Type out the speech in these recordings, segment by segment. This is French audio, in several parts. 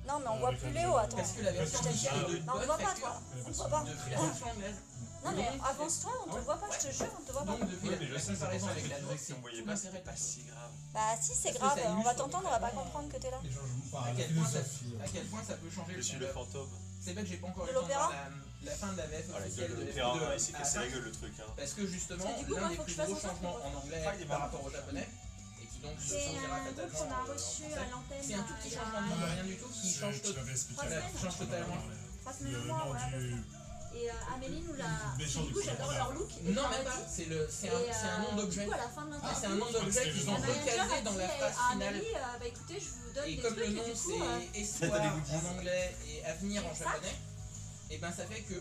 Non, mais on voit plus Léo, attends. Parce que la version Je t'assure. de Non, on te voit pas, toi. On te voit pas. depuis la version anglaise. Non, mais avance-toi, on te voit pas, je te jure, on te voit pas. Donc depuis la comparaison avec la nôtre, si on voyait pas, c'est pas si grave. Bah, si, c'est Parce que grave, ça on va illustre t'entendre, on va pas comprendre que t'es là. Les gens jouent pas à à la quel point philosophie. ça peut changer Je le suis son le d'œuvre. fantôme. C'est vrai que j'ai pas encore De eu le temps de l'opéra voir la fin de la VF Ah, la officielle gueule de de l'opéra, l'F2 il s'est cassé la gueule le truc. parce que justement, Parce que du coup, l'un moi, des faut que plus je fasse gros en sorte changements que- en anglais Ah, il est par marrant. rapport au japonais, et qui donc se C'est sentira un groupe fatalement qu'on a en reçu français. à l'antenne. C'est un tout petit il y a changement de nom, rien du tout, qui change Tu l'avais expliqué. change totalement. 3 semaines Le au mois, nom ouais. du... Et Amélie nous l'a. Méchant Du coup, du j'adore coup. leur look. Non, même pas, c'est un nom d'objet. Du coup, à la fin de Ah, l'interview, c'est un nom d'objet qu'ils ont la manager recasé a dans dit la phrase à finale. Amélie, bah écoutez, je vous donne Et des comme trucs le nom et du coup, c'est espoir T'as des goodies. en anglais et avenir en Ça. japonais, et ben ça fait que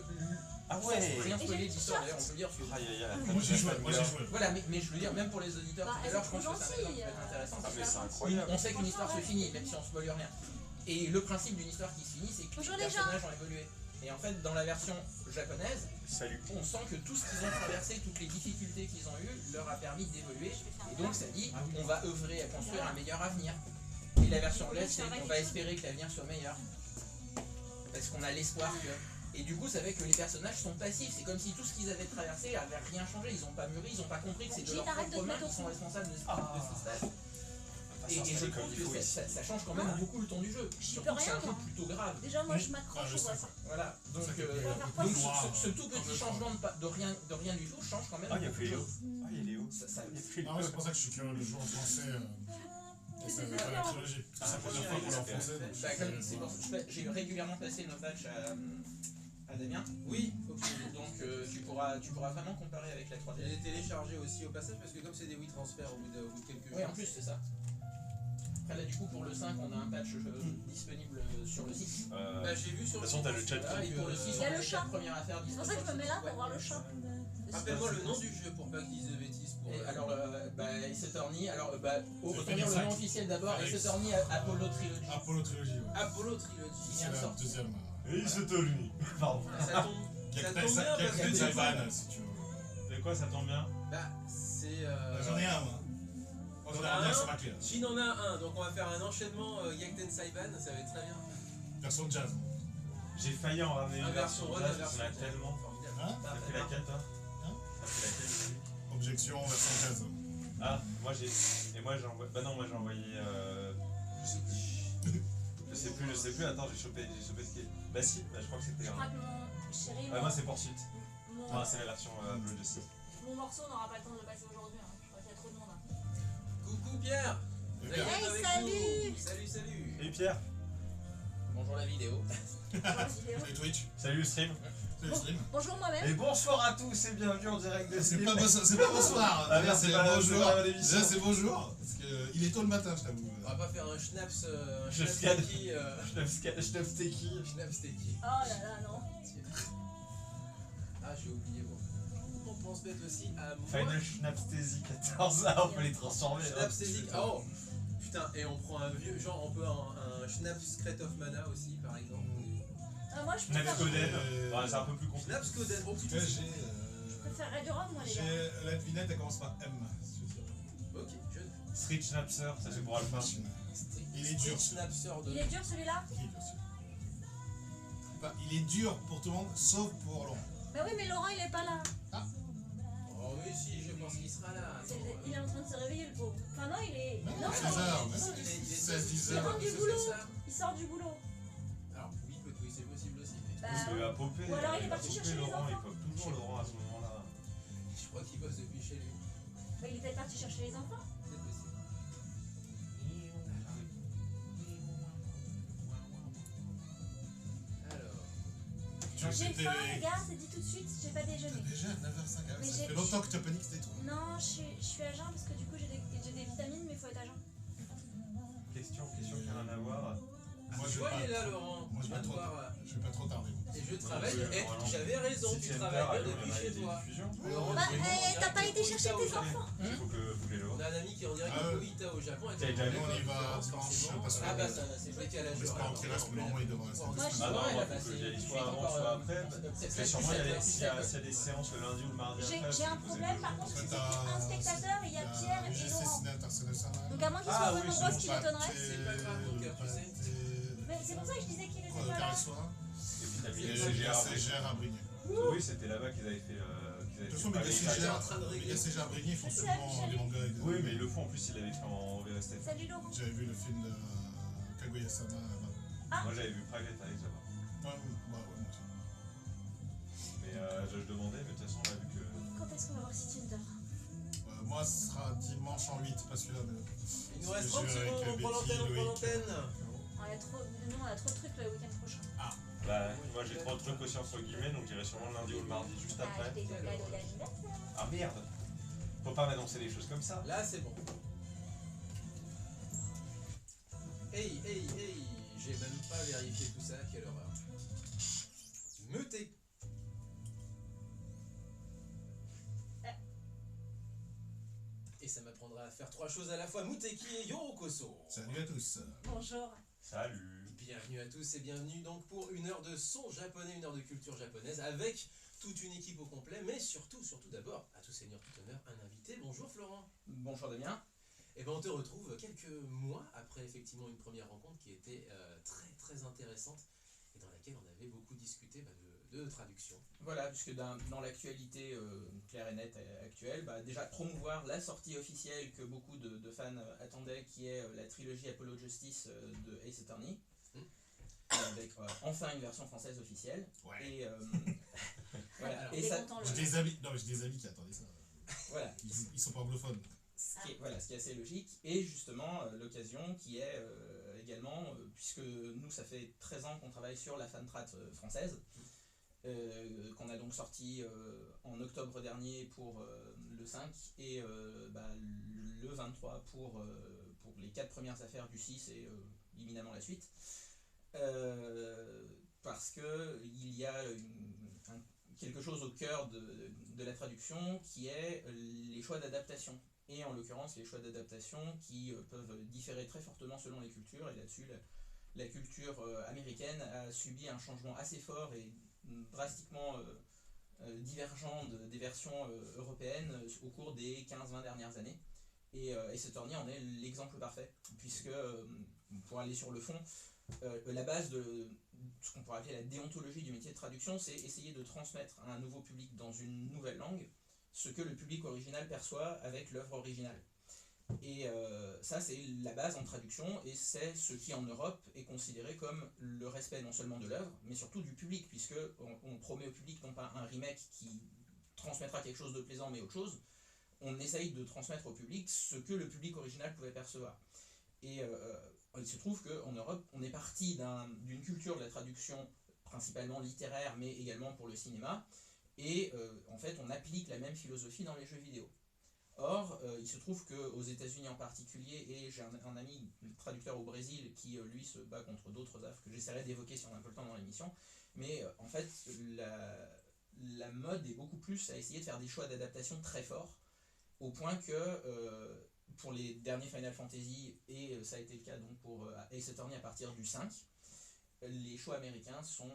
Ah sans ouais. rien Et spoiler j'ai d'histoire le d'ailleurs, on peut le dire. parce que- Aïe aïe aïe. Moi j'ai joué, moi j'ai joué. Voilà, mais je veux dire, même pour les auditeurs Bah, tout à elles l'heure, je sont pense que c'est un trop exemple qui peut être gentilles. intéressant. Ah mais c'est On incroyable. sait qu'une histoire se finit, même si on spoil rien. Et le principe d'une histoire qui se finit, c'est que Bonjour les les gens. personnages ont évolué. Et en fait, dans la version japonaise, Salut. on sent que tout ce qu'ils ont traversé, toutes les difficultés qu'ils ont eues, leur a permis d'évoluer. Et donc ça dit, on va œuvrer à construire un meilleur avenir. Et la version anglaise, c'est on va espérer que l'avenir soit meilleur. Parce qu'on a l'espoir que... Et du coup, ça fait que les personnages sont passifs. C'est comme si tout ce qu'ils avaient traversé avait rien changé. Ils n'ont pas mûri, ils n'ont pas compris que c'est de leur Arrête de propre te main mettre au qu'ils sont fond. responsables de ce qui se passe. Et je s'installer trouve comme il faut que ici. ça change quand même beaucoup le ton du jeu. J'y Surtout peux que c'est rien, un jeu moi. plutôt grave. Déjà, moi, je m'accroche au voisin. Voilà, donc, Ça fait donc plus noir. ce tout petit changement de rien du tout change quand même Ah, il y a beaucoup de Léo. choses. Ah, il y a Léo. Ça- Il y a Ah ouais, c'est pour ça que je suis curieux de jouer en français. Et ça pas la trilogie. C'est la première fois qu'on l'a en français. donc Bah, comme c'est pour ça que j'ai régulièrement passé nos patchs à Damien. Oui, Donc tu pourras vraiment comparer avec la 3D. je l'ai téléchargé aussi au passage parce que comme c'est des Wii transferts au bout de quelques jours. Oui, en plus c'est ça. Après là du coup pour le 5 on a un patch disponible sur le site. Bah, j'ai vu sur De le toute façon, t'as site, le chat Voilà, et pour le 6 Il y on a a le les chat. 4 premières affaires C'est pour ça que je me mets là pour voir le chat. Rappelle-moi le nom du jeu pour pas qu'ils disent de bêtises. Pour, Et alors, Ace Attorney, alors, autant C'est dire le 2005. nom officiel d'abord, Alex. Ace Attorney Apollo Trilogy. Apollo Trilogy, ouais. Apollo Trilogy. Il C'est vient de la sortir. deuxième. Et il se tolue. Pardon. Ça tombe bien parce que du coup, Saiban, si tu veux. De quoi ça tombe bien? bah, c'est. J'en ai un, moi. Moi, j'en ai un, c'est ma clé. Shin en a un, donc on va faire un enchaînement Yakten Saiban, ça va être très bien. Version jazz. J'ai failli en ramener une Inversion version run, jazz, inversion on a tellement. formidable. Hein T'as fait laquelle toi? Hein T'as fait laquelle? Objection, version jazz. Ah, moi j'ai. Et moi j'ai envoyé. Bah non, moi j'ai envoyé. Je sais plus, attends, j'ai chopé ce qui est. Bah si, bah, je crois que c'était Je un. crois que mon chéri, Ah, moi c'est Poursuite. mon Ah, c'est la version Bleu Justice. morceau n'aura pas le temps de le passer aujourd'hui. Je crois qu'il y a trop de monde. Coucou Pierre. Et Vous allez bien, Hey, être avec salut. nous. Salut, salut. Salut Pierre. Bonjour la vidéo. salut Twitch. Salut le stream. Salut Stream. Bonjour moi-même. Et bonsoir à tous et bienvenue en direct de C'est stream. pas bonsoir. Ah, Déjà, c'est c'est pas bonjour. la l'émission. Déjà, c'est bonjour. Parce qu'il est tôt le matin, je t'avoue. On va pas faire un schnaps, Je scanne. teki, Schnapsteki. schnaps teki. Oh là là, non. Ah, j'ai oublié bon. On pense peut-être aussi à moi. Final Schnapstésie 14. Ah, on peut les transformer. hein. Schnaps teki. Oh putain, et on prend un vieux, genre on peut un schnaps Secret of Mana aussi par exemple. Moi je préfère, Schnapskoden. Ouais, c'est un peu plus compliqué. Schnaps Coden, oh Tu putain. vois, je préférerais du rhum, moi les gars. j'ai la devinette, elle commence par M. si tu veux. Ok, je. Street Schnapser, ça c'est pour Alpha. Machine. Il est dur. Schnapser de. Il est dur celui-là. Il est dur, celui-là. Enfin, il est dur pour tout le monde, sauf pour Laurent. Bah oui, mais Laurent il est pas là. Oh oui, si, je pense qu'il sera là. C'est- Attends, Il est en train de se réveiller le pauvre. Enfin non, il est. Non, Non, 16 heures. il est- il est- 16-10 il heures. rentre du ce boulot. soir. Il sort du boulot. Alors oui, oui, c'est possible aussi. Mais Bah, Parce que à Popé, Ou alors il est va parti popper chercher les Laurent, il enfants. pop toujours Laurent à ce moment-là. je crois qu'il bosse depuis chez lui. bah, il est peut-être parti chercher les enfants. C'est possible. Alors. Tu vois, J'ai c'était faim les- les gars, c'est dit tout de suite, j'ai pas T'as déjeuné. déjà 9h05, Mais ça j'ai- fait longtemps que tu as pas niqué tes trous. Non, je suis à jeun parce que du coup j'ai des vitamines, mais il faut être à jeun. Question qui n'a rien à voir. Moi, Tu je vois, vais il est pas, là, Laurent. moi, je Va vais trop- devoir, je vais pas trop tarder. Et je travaille. Oui, Eh, vraiment. j'avais raison, tu Septième travailles heure, bien allez, on depuis a chez été toi. diffusion. Laurent, Bah, tu es en direct t'as pas de été chercher Oita au tes Japon. enfants. Il faut que vous les On a un ami qui est en direct Ah, de Oita au Japon. Et T'as été on allé, on y va conférence, dimanche, forcément. parce que- Ah bah ça, c'est le décalage On espère en horaire. terrasse, mais normalement, il devrait rester. Moi, je Ah suis non, Ouais, moi, bah, faut que j'y aille c'est- soit avant, soit après. C'est Mais sûrement, s'il y a des séances le lundi ou le mardi J'ai après. j'ai un problème par contre, c'est qu'il y a un spectateur et il y a Pierre et Laurent. Donc à moins qu'il Ah, soit oui, nombreux, ce qui m'étonnerait. C'est pas grave, mon cœur, tu sais. Mais c'est pour ça que je disais qu'il était Quoi, pas là. Carlssois Et puis t'as mis et les Méga CGR. CGR à Brigny. Oui, c'était là-bas qu'ils avaient fait. De toute façon, pas Méga les CGR Ils sont en train de régler. Méga CGR à Brigny, ils font C'est seulement ça, des mangas et des... Oui, mais ils le font en plus, ils l'avaient fait en VSTF. Salut Laurent. J'avais vu le film de Kaguya-sama là-bas. Moi j'avais vu Private Eyes là-bas. Ouais, moi aussi. Mais je demandais, mais de toute façon, on a vu que. Quand est-ce qu'on va voir City Hunter? Moi, ce sera dimanche en 8, pas celui-là, mais... Il nous reste Je 30 vais avec secondes, on prend Betty, l'antenne, on prend Loïc, l'antenne. On a trop... Nous, on a trop de trucs le week-end prochain. Bah, moi j'ai trop de trucs aussi entre guillemets, donc j'irai sûrement le lundi ou le mardi juste après. Acheter ton cadeau d'anniversaire. Ah merde! Faut pas m'annoncer des choses comme ça. Là, c'est bon. Hey, hey, hey, j'ai même pas vérifié tout ça, quelle horreur. Muté. Et ça m'apprendra à faire 3 choses à la fois, Muteki et Yorokoso. Salut à tous. Bonjour. Salut! Bienvenue à tous et bienvenue donc pour une heure de son japonais, une heure de culture japonaise avec toute une équipe au complet, mais surtout d'abord, à tout seigneur, tout honneur, un invité. Bonjour Florent. Bonjour Damien. Et ben on te retrouve quelques mois après effectivement une première rencontre qui était très très intéressante et dans laquelle on avait beaucoup discuté de traduction. Voilà, puisque dans l'actualité claire et nette actuelle, déjà promouvoir la sortie officielle que beaucoup de fans attendaient, qui est la trilogie Apollo Justice de Ace Attorney, avec enfin une version française officielle. Ouais. Et, voilà. Alors, Et Il est ça, content, J'ai le des amis, non, mais j'ai des amis qui attendaient ça. voilà. Ils sont pas anglophones. Ce qui est assez logique, et justement l'occasion qui est également, puisque nous ça fait 13 ans qu'on travaille sur la fanstrat française, qu'on a donc sorti en octobre dernier pour le 5 et le 23 pour les 4 premières affaires du 6 et évidemment la suite, parce que il y a quelque chose au cœur de la traduction qui est les choix d'adaptation. Et en l'occurrence, les choix d'adaptation qui peuvent différer très fortement selon les cultures. Et là-dessus, la culture américaine a subi un changement assez fort et drastiquement divergent des versions européennes au cours des 15-20 dernières années. Et Ace Attorney en est l'exemple parfait, puisque, pour aller sur le fond, la base de ce qu'on pourrait appeler la déontologie du métier de traduction, c'est essayer de transmettre à un nouveau public dans une nouvelle langue ce que le public original perçoit avec l'œuvre originale. Et ça, c'est la base en traduction, et c'est ce qui en Europe est considéré comme le respect non seulement de l'œuvre, mais surtout du public, puisque on promet au public non pas un remake qui transmettra quelque chose de plaisant, mais autre chose. On essaye de transmettre au public ce que le public original pouvait percevoir. Et il se trouve qu'en Europe, on est parti d'une culture de la traduction principalement littéraire, mais également pour le cinéma, et en fait on applique la même philosophie dans les jeux vidéo. Or, il se trouve qu'aux États-Unis en particulier, et j'ai un ami traducteur au Brésil qui lui se bat contre d'autres affres que j'essaierai d'évoquer si on a un peu le temps dans l'émission, mais en fait la mode est beaucoup plus à essayer de faire des choix d'adaptation très forts, au point que pour les derniers Final Fantasy, et ça a été le cas donc pour Ace Attorney à partir du 5, les choix américains sont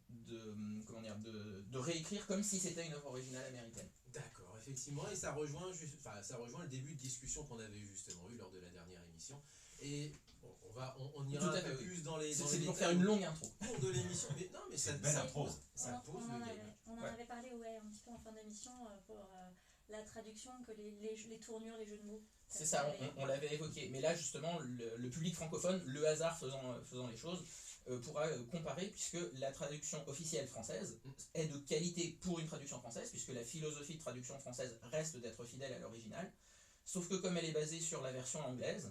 de réécrire comme si c'était une œuvre originale américaine. D'accord, effectivement, et ça rejoint le début de discussion qu'on avait justement eu lors de la dernière émission. Et bon, on ira un peu plus dans les C'est pour détails faire une longue intro. au cours de l'émission, mais non, mais ça belle intro. pose On en le avait, game. on en avait parlé un petit peu en fin d'émission pour la traduction, que les tournures, les jeux de mots. C'est ça, on l'avait évoqué. Mais là, justement, le public francophone, le hasard faisant les choses, pourra comparer, puisque la traduction officielle française est de qualité pour une traduction française, puisque la philosophie de traduction française reste d'être fidèle à l'original, sauf que comme elle est basée sur la version anglaise,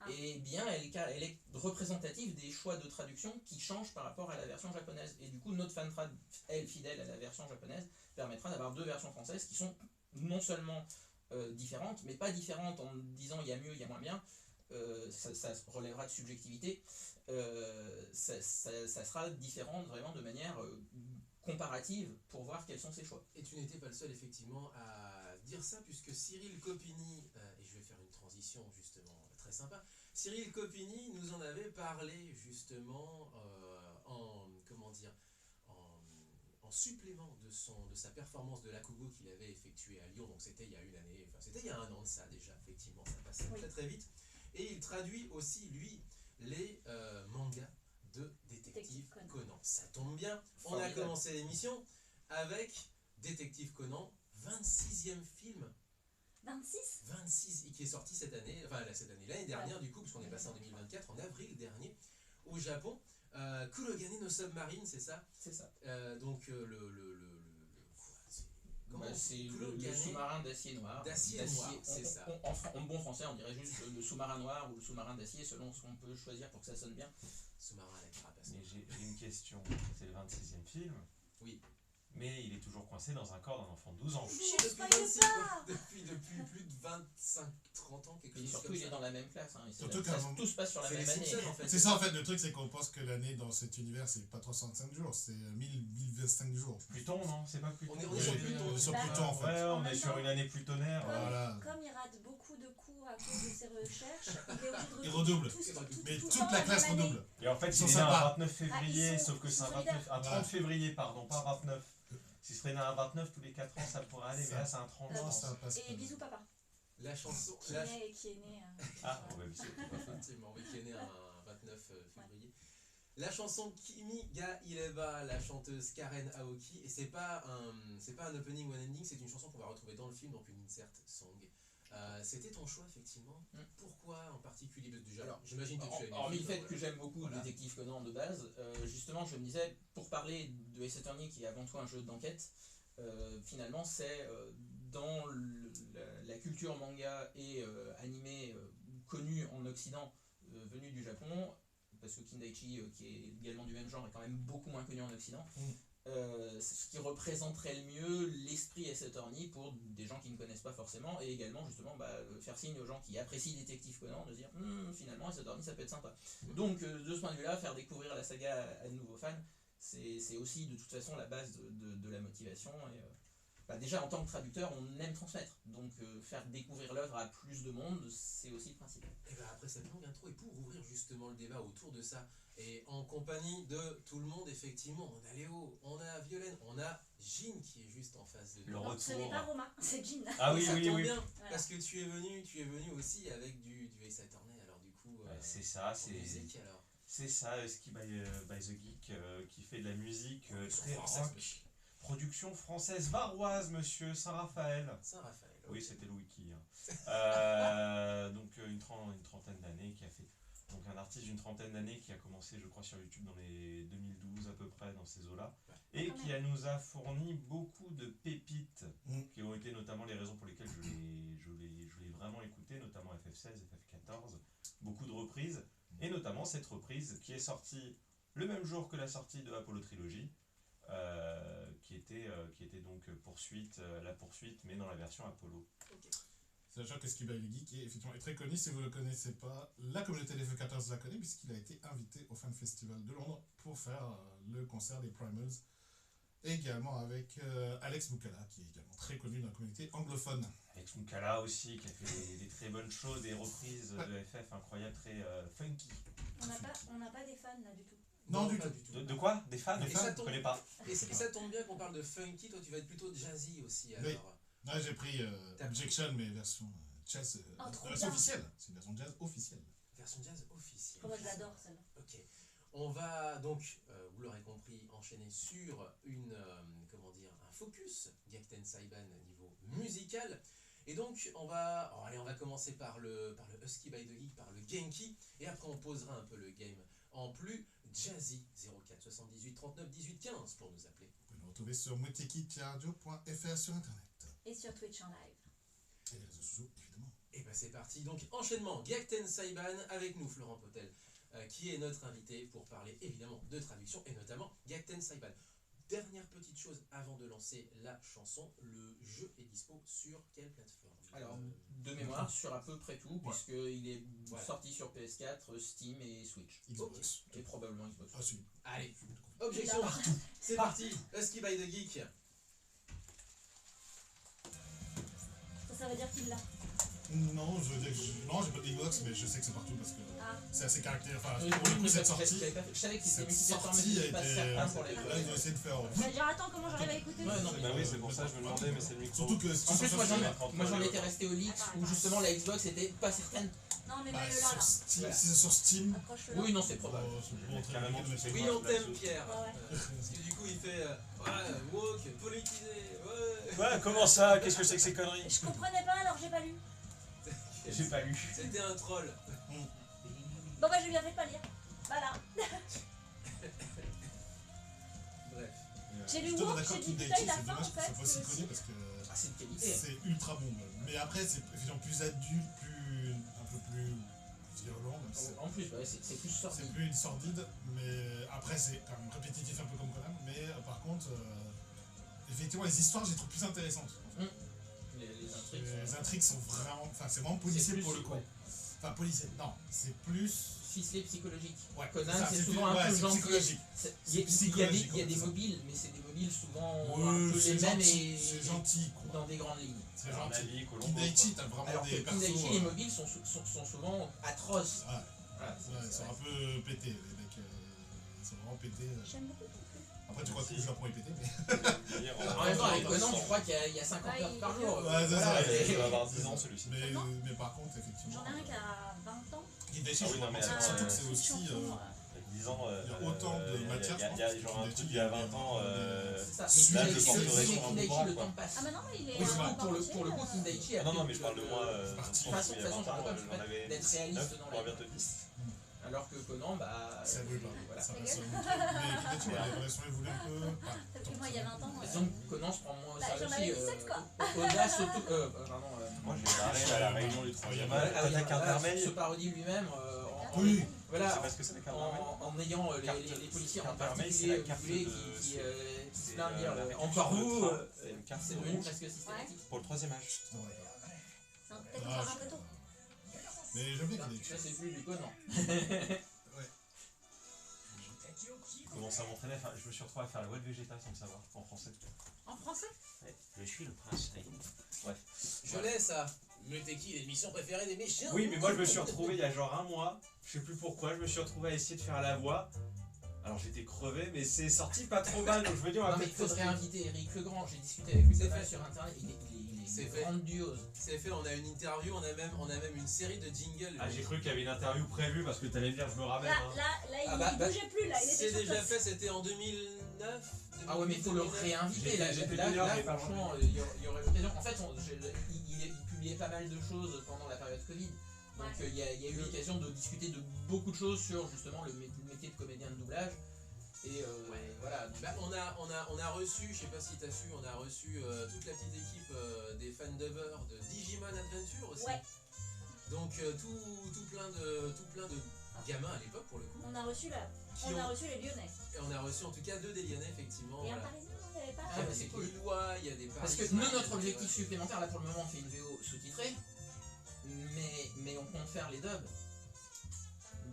et bien elle est représentative des choix de traduction qui changent par rapport à la version japonaise. Et du coup, notre fantrad, elle, fidèle à la version japonaise, permettra d'avoir deux versions françaises qui sont non seulement différentes, mais pas différentes en disant il y a mieux, il y a moins bien, ça relèvera de subjectivité, ça sera différent vraiment de manière comparative pour voir quels sont ses choix. Et tu n'étais pas le seul effectivement à dire ça, puisque Cyril Copini, et je vais faire une transition justement très sympa, Cyril Copini nous en avait parlé justement en supplément de sa performance de l'Akugo qu'il avait effectué à Lyon, donc c'était il y a une année, enfin c'était il y a un an de ça déjà, effectivement, ça passe très très vite, et il traduit aussi lui les mangas de ça tombe bien. On a commencé l'émission avec Détective Conan, 26e film. 26 qui est sorti cette année, l'année dernière du coup, parce qu'on est passé en 2024, en avril dernier, au Japon. Kurogane no Submarine, c'est ça? C'est ça. Donc c'est le sous-marin d'acier noir. D'acier noir, c'est ça. En bon français, on dirait juste le sous-marin noir ou le sous-marin d'acier, selon ce qu'on peut choisir pour que ça sonne bien. Sous-marin à la carapace. Mais j'ai une question. C'est le 26e film. Oui. Mais il est toujours coincé dans un corps d'un enfant de 12 ans. Depuis plus de 25-30 ans, quelque Et chose surtout, comme il ça. est dans la même classe. Hein. Surtout Tout se passe sur la C'est même les année. Simpsons, en fait. C'est ça en fait, le truc c'est qu'on pense que l'année dans cet univers c'est pas 365 jours, c'est 1025 jours. Pluton, non? C'est pas Pluton? On est sur Pluton. Sur Pluton en fait. Ouais, on En est même sur temps, une année plutonnaire. Voilà. Comme il rate beaucoup de cours à cause de ses recherches, il est obligé de Il redouble. Mais tout toute le temps la la classe même année. redouble. Et en fait, Ils sont il est né un sympas. 29 février, sauf que c'est un 29, un 30 Voilà. février, pardon, pas un 29. S'il serait né un 29 tous les 4 ans, ça pourrait aller, mais là c'est un 30 Non, ans. ça passe Et pas. bisous papa, La chanson. qui est né. Ah, bon, bah, c'est pas ça. Effectivement, oui, qui est né un 29 février. La chanson Kimi ga Ireba, la chanteuse Karen Aoki, et c'est pas un opening one ending, c'est une chanson qu'on va retrouver dans le film, donc une insert song. C'était ton choix effectivement. Pourquoi en particulier? Déjà, Alors, j'imagine que tu as hormis le fait que j'aime beaucoup Détective Conan de base, justement je me disais, pour parler de Ace Attorney qui est avant tout un jeu d'enquête, finalement c'est dans la culture manga et animé connue en Occident, venue du Japon, parce que Kindaichi, qui est également du même genre, est quand même beaucoup moins connu en Occident. C'est ce qui représenterait le mieux l'esprit Ace Attorney pour des gens qui ne connaissent pas forcément, et également justement faire signe aux gens qui apprécient Détective Conan de dire finalement Ace Attorney ça peut être sympa. Donc de ce point de vue là, faire découvrir la saga à de nouveaux fans, c'est aussi de toute façon la base de la motivation. Et déjà en tant que traducteur on aime transmettre, donc faire découvrir l'œuvre à plus de monde, c'est aussi le principe. Et après cette longue intro, et pour ouvrir justement le débat autour de ça, et en compagnie de tout le monde, effectivement, on a Léo, on a Violaine, on a Jean qui est juste en face de nous. Non, ce n'est pas Romain, c'est Jean. Ah oui, Ça oui, tombe oui. bien, Voilà. parce que tu es venu aussi avec du Ace Attorney, alors du coup, C'est ça, en musique alors. c'est ça, Ski by the Geek, qui fait de la musique très française, rock. Production française varoise, monsieur Saint-Raphaël. Saint-Raphaël. Oui, c'était le wiki. Donc une trentaine d'années qui a fait. Donc un artiste d'une trentaine d'années qui a commencé, je crois, sur YouTube dans les 2012 à peu près, dans ces eaux-là, et qui nous a fourni beaucoup de pépites, qui ont été notamment les raisons pour lesquelles je l'ai vraiment écouté, notamment FF16, FF14, beaucoup de reprises, et notamment cette reprise qui est sortie le même jour que la sortie de Apollo Trilogy. Qui était donc la poursuite, mais dans la version Apollo. Sachant que Ski by the Geek est très connu, si vous ne le connaissez pas, la communauté des FF14 la connaît, puisqu'il a été invité au Fan Festival de Londres pour faire le concert des Primals, et également avec Alex Moukala, qui est également très connu dans la communauté anglophone. Alex Moukala aussi, qui a fait des très bonnes choses, des reprises de FF incroyables, très funky. On n'a pas des fans là du tout. Non, du pas tout. De quoi? Des fans? Des fans, Je ne connais pas. Et ça tombe bien qu'on parle de funky, toi tu vas être plutôt jazzy aussi alors. Oui. Là, j'ai pris Objection, mais version jazz, trop version bien. officielle. C'est une version jazz officielle. Version jazz officielle. Moi je l'adore celle-là. Ok. On va donc, vous l'aurez compris, enchaîner sur un focus Gyakuten Saiban niveau musical. Et donc on va commencer par le Husky by the Geek, par le Genki, et après on posera un peu le game en plus jazzy. 04 78 39 18 15 pour nous appeler. Vous pouvez le retrouver sur mutekiradio.fr sur internet. Et sur Twitch en live. Et les réseaux sociaux, évidemment. Et c'est parti, donc enchaînement Gyakuten Saiban avec nous Florent Potel, qui est notre invité pour parler évidemment de traduction et notamment Gyakuten Saiban. Dernière petite chose avant de lancer la chanson, le jeu est dispo sur quelle plateforme? Alors de mémoire sur à peu près tout, puisqu'il est sorti sur PS4, Steam et Switch. Xbox. Et probablement Xbox. Ah, si. Allez, objection, c'est parti, Husky by the Geek. Ça veut dire qu'il l'a. Non, je veux dire que non, j'ai pas de Xbox, mais je sais que c'est partout parce que Ah. c'est assez caractéristique. Enfin, Oui, pour le coup, oui, cette parce que sortie, je savais que c'était cette multiplateforme, mais sortie je a suis pas été. certain pour les Là, ils ont essayé de faire. Je vais dire, attends, comment j'arrive à écouter Ouais, non, Bah oui, c'est pour ça que je me demandais, mais c'est le micro. Surtout que si En tu plus, sors moi sur j'en étais resté au leaks où justement la Xbox était pas certaine. Non, mais bah, mets-le là, sur là. Steam, Voilà. si c'est sur Steam, Accroche-le là. Oui, non, c'est probable. c'est bon, très Carrément, bien, mais c'est tu Oui, Ouais, on t'aime, là-dessus. Pierre. Ouais. Parce que du coup, il fait woke, politisé, ouais. Ouais, comment ça? Qu'est-ce que c'est que ces conneries? Je comprenais pas, alors j'ai pas lu. J'ai pas lu. C'était un troll. Bon, bah, j'ai bien fait de pas lire. Voilà. Bref. J'ai lu Je te Woke, d'accord j'ai qu'il dit Daichi, putain, il a c'est faim dommage en que ça fait. soit si lui connu aussi. parce que Ah, c'est de qualité. c'est ultra bon. Mais après, c'est évidemment plus adulte, un peu plus violent. Même si En plus, ouais, c'est plus sorti. c'est plus sordide, mais après, c'est quand même répétitif un peu comme Conan. Mais par contre, effectivement, les histoires, je les trouve plus intéressantes. Les intrigues sont vraiment. Enfin, c'est vraiment policier pour le coup. Ouais. Enfin, policier, non, c'est plus. Ficelé psychologique. Ouais, Conan, ça, c'est souvent un ouais, peu c'est gentil. psychologique. Il y a psychologique, des ouais, ça. mobiles, mais c'est des mobiles souvent un Ouais, peu c'est les mêmes gentil, et c'est gentil, quoi. dans des grandes lignes. C'est Alors, gentil. Navi, Colombo, Kindaichi, quoi. t'as vraiment Alors que des persos. Kindaichi, les mobiles sont souvent atroces. Ouais, Voilà, ouais, ils sont un peu pétés, les mecs. Ils sont vraiment pétés. J'aime beaucoup ton truc. Après, tu crois que le Japon est pété, mais. En même temps, avec Conan, tu crois qu'il y a 50 Ouais, heures par il- jour. Ouais, c'est ça. Il va avoir 10 ans celui-ci. Mais par contre, effectivement. J'en ai un qui a 20 ans. Kindaichi, Ah oui, je non, mais pense attends, surtout que c'est Foot aussi. champion, Avec 10 ans, Il y a autant de matière, il y a genre un truc il y a 20 ans. C'est ça. Celui-là, Mais je le Kindaichi, porterai sur un Kindaichi, bras, le quoi. temps passe. Ah, mais non, mais il est Oui, c'est un vrai. peu Pour le coup, Kindaichi a Non, non, fait mais je que parle de moi. c'est parti. Je De pense toute qu'il y a façon, 20 ans, j'en j'en avais d'être réaliste 9 dans pour les- bientôt 10. Alors que Conan, bah. Ça évolue pas. Voilà. Ça va se remonter. Mais Kindaichi, ouais, les relations évoluent un peu. Parce que moi, il y a 20 ans. Disons que Conan se prend moins au Bah, sérieux j'en avais aussi. 17, quoi. Audace, pardon. Moi j'ai parlé à la réunion du 3ème Ouais, âge. T'as carte vermeille. se parodie lui-même Oui. voilà, C'est parce que c'est la carte vermeille. en ayant Carte- les policiers en carte vermeille, particulier, c'est la carte vous voulez, de- qui se c'est, plaignent dire la réduction encore de vous, train. C'est une carte c'est devenu rouge presque systématique. pour le 3ème âge. C'est peut-être Ah, encore un peu tôt. Mais j'aime bien Kindaichi. Ça, c'est plus du Conan. Je commence à m'entraîner, enfin, je me suis retrouvé à faire la voix de Vegeta sans le savoir, en français. En français? Je suis le prince Saiyan. Bref. Je laisse ça. Mais t'es qui l'émission préférée des méchants? Oui, mais moi je me suis retrouvé il y a genre un mois, je sais plus pourquoi, je me suis retrouvé à essayer de faire la voix. Alors j'étais crevé, mais c'est sorti pas trop mal, donc je me dis on va Non, mais il peut-être faudrait inviter Eric Legrand. J'ai discuté avec lui C'est pas mal fait. sur internet. Il C'est est fait. grandiose. C'est fait, on a une interview, on a même une série de jingles. Ah, j'ai cru qu'il y avait une interview prévue parce que t'allais me dire je me ramène. Là, Hein. il Ah, bah, bougeait plus, là. Il était C'est sur déjà place. fait, c'était en 2009. Ah ouais, mais il faut le 2009. réinviter. Là, J'étais là, meilleur, là, mais pas franchement, loin. il y aurait l'occasion. En fait, il publiait pas mal de choses pendant la période Covid. Donc Ouais. il y a eu l'occasion de discuter de beaucoup de choses sur justement le métier de comédien de doublage. Et voilà. Donc, Bah, on a reçu, je sais pas si t'as su, on a reçu toute la petite équipe des fans d'Ever de Digimon Adventure aussi. Ouais. Donc tout plein de gamins à l'époque pour le coup. On a reçu là. Qui On a ont- reçu les Lyonnais. Et on a reçu en tout cas 2 des Lyonnais effectivement. Et un voilà. Parisien, non, il n'y avait pas. Ah, mais c'est Des cool. Lillois, il y a des Parce que Parisiens, nous, il y a notre des- objectif supplémentaire, là pour le moment, on fait une VO sous-titrée, mais on compte faire les dubs.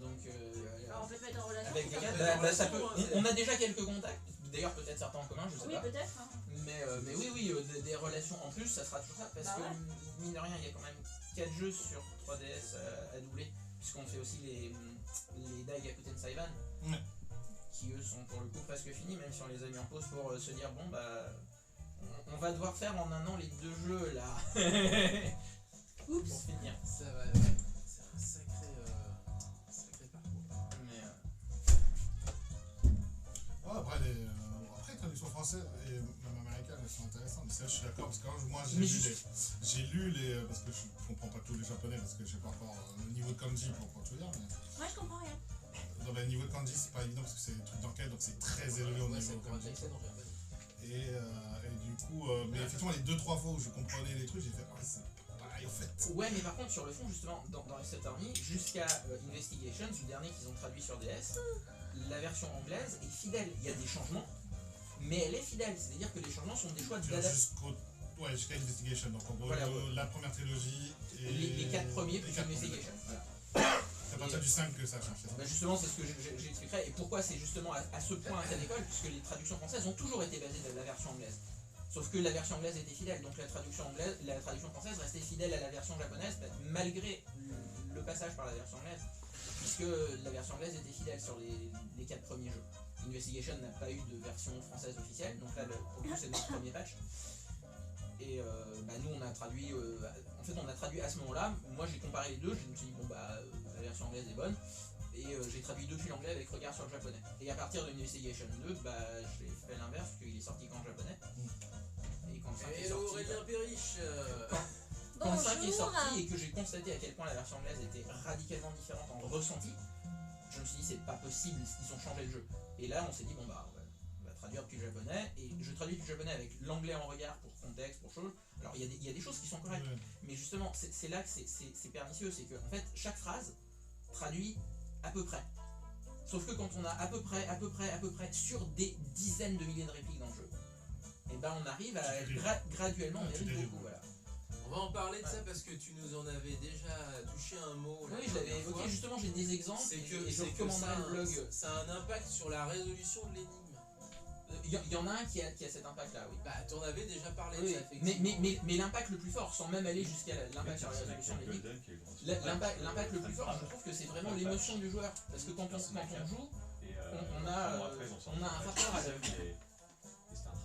Donc, Alors, on peut te mettre en relation. avec des c'est gars, ça. ça peut. hein, On a déjà quelques contacts, d'ailleurs peut-être certains en commun, je sais Oui, pas. peut-être. Hein. Mais oui, des relations en plus, ça sera toujours ça, parce Bah que ouais. mine de rien, il y a quand même 4 jeux sur 3DS à doubler, puisqu'on fait aussi les Daigakuten Saiban, Ouais. qui eux sont pour le coup presque finis, même si on les a mis en pause pour se dire bon bah on va devoir faire en un an les 2 jeux là. Oups, pour finir. Ça va, ouais. C'est un sacré parcours. Mais, Ouais, après, les traductions françaises et même américaines, elles sont intéressantes. Mais ça, je suis d'accord, parce que moi, Mais j'ai lu les. Parce que je comprends pas tous les japonais, parce que je sais pas encore le niveau de kanji pour tout dire. Mais Moi, je comprends rien. dans le niveau de kanji, c'est pas évident, parce que c'est des trucs d'enquête, donc c'est très élevé au Ouais, niveau c'est de encore kanji. Jackson, on vient pas dire. Et du coup, mais effectivement, les 2-3 fois où je comprenais les trucs, j'ai fait, ouais, c'est pas pareil en fait. ouais, mais par contre sur le fond justement dans Set Army jusqu'à Investigations, le dernier qu'ils ont traduit sur DS, la version anglaise est fidèle. Il y a des changements, mais elle est fidèle. C'est-à-dire que les changements sont des choix Tu vas d'adaptation. jusqu'à Investigation, donc en gros, Voilà, la première trilogie et. Les 4 premiers les plus quatre Investigation. premiers. Voilà. C'est à partir du 5 que ça change, c'est ça. Bah justement, c'est ce que j'expliquerai et pourquoi c'est justement à ce point un cas d'école, puisque les traductions françaises ont toujours été basées de la version anglaise. Sauf que la version anglaise était fidèle, donc la traduction française restait fidèle à la version japonaise, malgré le passage par la version anglaise, puisque la version anglaise était fidèle sur les 4 premiers jeux. Investigation n'a pas eu de version française officielle, donc là pour le coup c'est notre premier patch. Et nous on a traduit, on a traduit à ce moment-là. Moi j'ai comparé les deux, je me suis dit la version anglaise est bonne, et j'ai traduit depuis l'anglais avec regard sur le japonais. Et à partir de Investigation 2, j'ai fait l'inverse, parce qu'il est sorti qu'en japonais. Et quand le 5 est sorti, Aurélien Périche, quand le 5 est Bonjour. sorti et que j'ai constaté à quel point la version anglaise était radicalement différente en ressenti, je me suis dit c'est pas possible, ils ont changé le jeu. Et là on s'est dit on va traduire depuis le japonais, et je traduis du japonais avec l'anglais en regard pour contexte, pour chose. Alors il y a des choses qui sont correctes, mais justement c'est là que c'est pernicieux, c'est que en fait chaque phrase traduit à peu près. Sauf que quand on a à peu près sur des dizaines de milliers de répliques dans le jeu, et on arrive à graduellement dériver beaucoup. Voilà. on va en parler de ça parce que tu nous en avais déjà touché un mot. Oui, je l'avais évoqué, justement j'ai des exemples, C'est que, et je c'est que recommanderais le blog. ça a un impact sur la résolution de l'énigme. Il y en a un qui a cet impact-là, oui. T'en avais déjà parlé de Oui, ça, effectivement. mais l'impact le plus fort, sans même aller jusqu'à l'impact sur la résolution de l'énigme, l'impact le plus fort, je trouve que c'est vraiment l'émotion du joueur. Parce que quand on joue, on a un rapport à l'œuvre.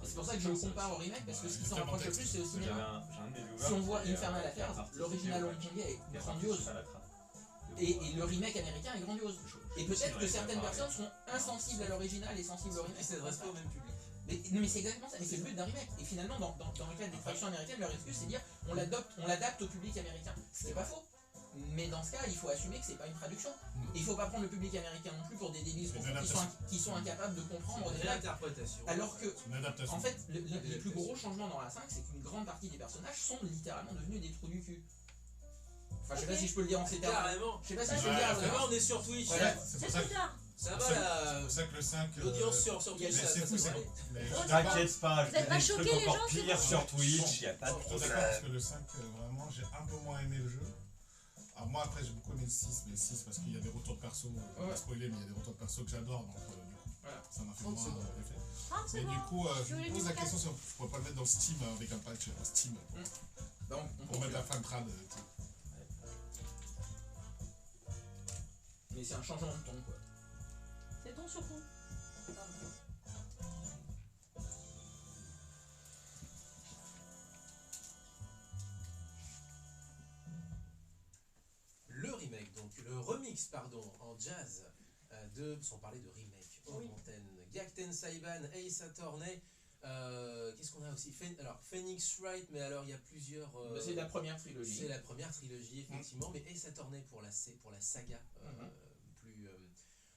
Et c'est pour ça que je le compare au remake, parce que ce qui s'en rapproche le plus, c'est au cinéma. Si on voit Infernal Affairs, l'original hongkongais est grandiose. Et le remake américain est grandiose. Et peut-être que certaines personnes sont insensibles à l'original et sensibles au remake. Ils s'adressent pas au même public. Mais c'est exactement ça, mais c'est le but d'un remake. Et finalement, dans le cas des traductions américaines, leur excuse c'est de dire on l'adapte au public américain. Ce qui n'est pas faux. Mais dans ce cas, il faut assumer que c'est pas une traduction. Et il faut pas prendre le public américain non plus pour des débiles qui sont incapables de comprendre des blagues. Alors que, en fait, les plus gros changements dans la 5, c'est qu'une grande partie des personnages sont littéralement devenus des trous du cul. Enfin, je sais pas si je peux le dire en ces termes. Carrément. Je sais pas si je peux le dire. Vraiment, on est sur Twitch. Voilà. C'est pour ça que Ça va c'est là. pour ça que le 5. L'audience sur Twitch, ça c'est fou, ça c'est va aller. T'inquiète pas, je Vous êtes fais pas des trucs choqués, les encore gens, pires sur Twitch, y a pas de Trop d'accord parce que problème. le 5, vraiment, j'ai un peu moins aimé le jeu. Alors moi après j'ai beaucoup aimé le 6, mais le 6 parce qu'il y a des retours de perso, pas spoiler, mais il y a des retours de perso que j'adore, donc du coup Voilà. ça m'a fait 30 moins secondes. l'effet. Ah, c'est Mais bon. du coup, je voulais me pose la dire question si on pourrait pas le mettre dans Steam avec un patch Steam Donc, pour mettre la fin de trad. mais c'est un changement de ton, quoi. C'est ton surtout. Le remake, donc le remix, pardon, en jazz sans parler de remake, hors Oui. antenne. Gakten Saiban, Ace Attorney. Qu'est-ce qu'on a aussi alors Phoenix Wright, mais alors il y a plusieurs. C'est la première trilogie. C'est la première trilogie, effectivement, mais Ace Attorney pour la saga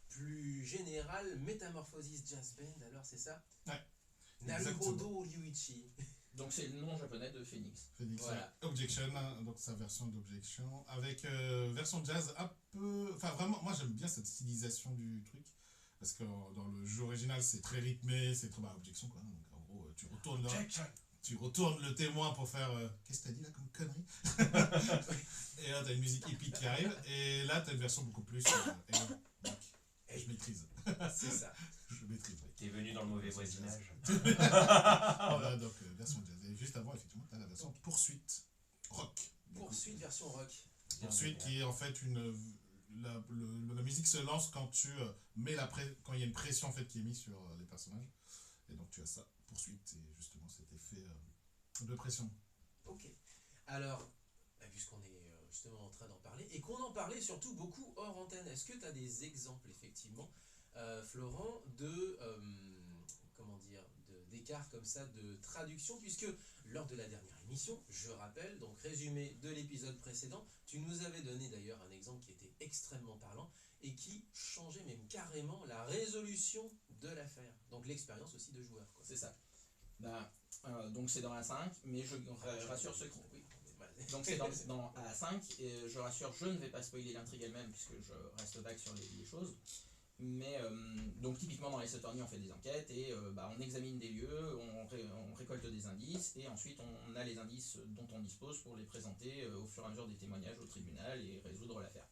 plus générale. Métamorphosis Jazz Band, alors c'est ça? Ouais. Naruhodo Ryuichi. Donc c'est le nom japonais de Phoenix. Phoenix, Voilà. Objection, donc sa version d'Objection, avec version jazz un peu... Enfin vraiment, moi j'aime bien cette stylisation du truc, parce que dans le jeu original c'est très rythmé, c'est trop... Objection quoi, donc en gros tu retournes le témoin pour faire... Qu'est-ce que t'as dit là comme connerie? Et là t'as une musique épique qui arrive, et là t'as une version beaucoup plus... et je maîtrise. C'est ça. Je maîtrise, oui. T'es venu dans le mauvais voisinage. Voilà, donc version jazz. Et juste avant, effectivement, t'as la version poursuite rock. Poursuite version rock. Poursuite qui est en fait la musique se lance quand tu mets quand il y a une pression en fait qui est mise sur les personnages. Et donc tu as ça, poursuite, et justement cet effet de pression. Ok. Alors, puisqu'on est justement en train d'en parler, et qu'on en parlait surtout beaucoup hors antenne, est-ce que tu as des exemples, effectivement, Florent, d'écarts comme ça de traduction, puisque lors de la dernière émission, je rappelle, donc résumé de l'épisode précédent, tu nous avais donné d'ailleurs un exemple qui était extrêmement parlant et qui changeait même carrément la résolution de l'affaire. Donc l'expérience aussi de joueur, quoi. C'est ça. Donc c'est dans A5, mais je rassure ceux qui... Oui. Donc c'est dans A5, et je rassure, je ne vais pas spoiler l'intrigue elle-même, puisque je reste vague sur les choses. Mais donc typiquement dans les Attorney on fait des enquêtes et on examine des lieux, on récolte des indices et ensuite on a les indices dont on dispose pour les présenter au fur et à mesure des témoignages au tribunal et résoudre l'affaire.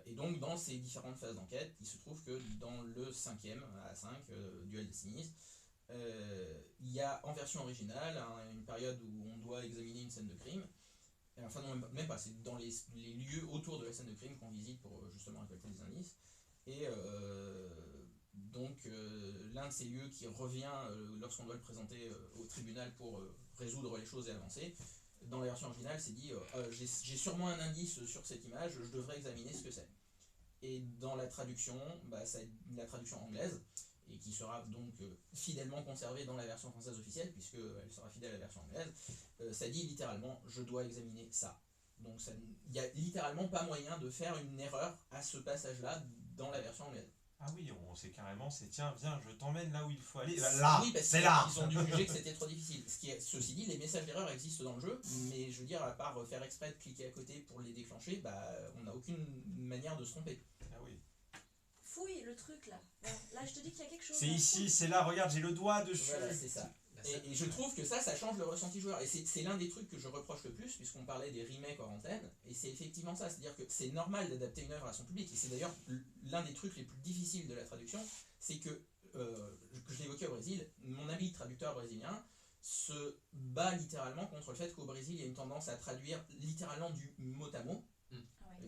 Et donc dans ces différentes phases d'enquête, il se trouve que dans le 5e, A5, Duel Destinies, il y a en version originale une période où on doit examiner une scène de crime. Enfin non, même pas, c'est dans les lieux autour de la scène de crime qu'on visite pour justement récolter des indices. Et donc l'un de ces lieux qui revient lorsqu'on doit le présenter au tribunal pour résoudre les choses et avancer, dans la version originale c'est dit j'ai sûrement un indice sur cette image, je devrais examiner ce que c'est. Et dans la traduction, c'est la traduction anglaise, et qui sera donc fidèlement conservée dans la version française officielle, puisqu'elle sera fidèle à la version anglaise, ça dit littéralement je dois examiner ça. Donc il n'y a littéralement pas moyen de faire une erreur à ce passage-là dans la version anglaise. Ah oui, on sait carrément, c'est tiens, viens, je t'emmène là où il faut aller. Là, oui, parce c'est là. Ils ont dû juger que c'était trop difficile. Ceci dit, les messages d'erreur existent dans le jeu, mais je veux dire, à part faire exprès de cliquer à côté pour les déclencher, on n'a aucune manière de se tromper. Ah oui. Fouille le truc là. Là, je te dis qu'il y a quelque chose. C'est ici, c'est là, regarde, j'ai le doigt dessus. Voilà, c'est ça. Et je trouve que ça change le ressenti joueur. Et c'est l'un des trucs que je reproche le plus, puisqu'on parlait des remakes hors antenne. Et c'est effectivement ça, c'est-à-dire que c'est normal d'adapter une œuvre à son public. Et c'est d'ailleurs l'un des trucs les plus difficiles de la traduction, c'est que je l'évoquais au Brésil, mon ami traducteur brésilien se bat littéralement contre le fait qu'au Brésil, il y a une tendance à traduire littéralement du mot à mot.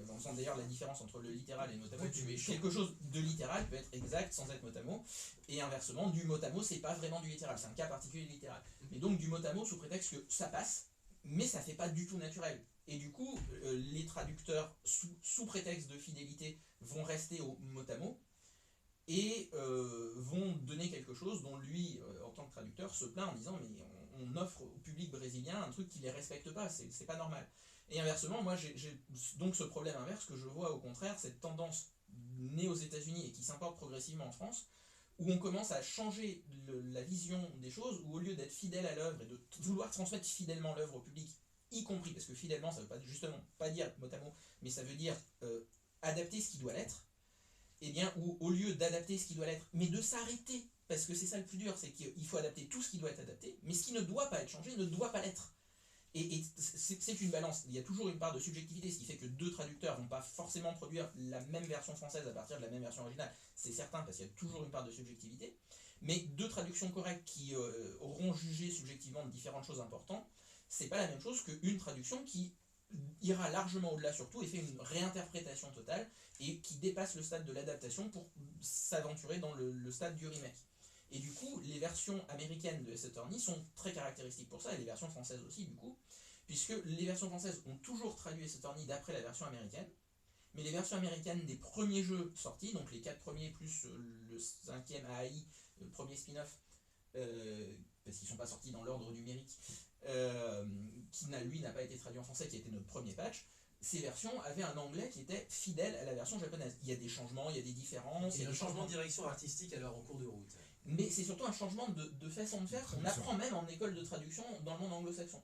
On sent d'ailleurs la différence entre le littéral et le mot à mot. Quelque chose de littéral peut être exact sans être mot à mot, et inversement, du mot à mot, c'est pas vraiment du littéral, c'est un cas particulier du littéral. Mais donc du mot à mot sous prétexte que ça passe, mais ça fait pas du tout naturel. Et du coup, les traducteurs, sous prétexte de fidélité, vont rester au mot à mot, et vont donner quelque chose dont lui, en tant que traducteur, se plaint en disant mais on offre au public brésilien un truc qui les respecte pas, c'est pas normal. Et inversement, moi j'ai donc ce problème inverse que je vois au contraire, cette tendance née aux États-Unis et qui s'importe progressivement en France, où on commence à changer la vision des choses, où au lieu d'être fidèle à l'œuvre et de vouloir transmettre fidèlement l'œuvre au public, y compris, parce que fidèlement ça veut pas justement pas dire mot à mot, mais ça veut dire adapter ce qui doit l'être, et bien ou au lieu d'adapter ce qui doit l'être, mais de s'arrêter, parce que c'est ça le plus dur, c'est qu'il faut adapter tout ce qui doit être adapté, mais ce qui ne doit pas être changé ne doit pas l'être. Et c'est une balance, il y a toujours une part de subjectivité, ce qui fait que deux traducteurs vont pas forcément produire la même version française à partir de la même version originale, c'est certain parce qu'il y a toujours une part de subjectivité, mais deux traductions correctes qui auront jugé subjectivement de différentes choses importantes, c'est pas la même chose qu'une traduction qui ira largement au-delà surtout et fait une réinterprétation totale et qui dépasse le stade de l'adaptation pour s'aventurer dans le stade du remake. Et du coup, les versions américaines de Ace Attorney sont très caractéristiques pour ça, et les versions françaises aussi du coup, puisque les versions françaises ont toujours traduit Ace Attorney d'après la version américaine, mais les versions américaines des premiers jeux sortis, donc les 4 premiers plus le 5e AI, le premier spin-off, parce qu'ils ne sont pas sortis dans l'ordre numérique, qui lui n'a pas été traduit en français, qui était notre premier patch, ces versions avaient un anglais qui était fidèle à la version japonaise. Il y a des changements, il y a des différences. Il y a un changement de direction artistique alors en cours de route. Mais c'est surtout un changement de façon de faire qu'on apprend même en école de traduction dans le monde anglo-saxon.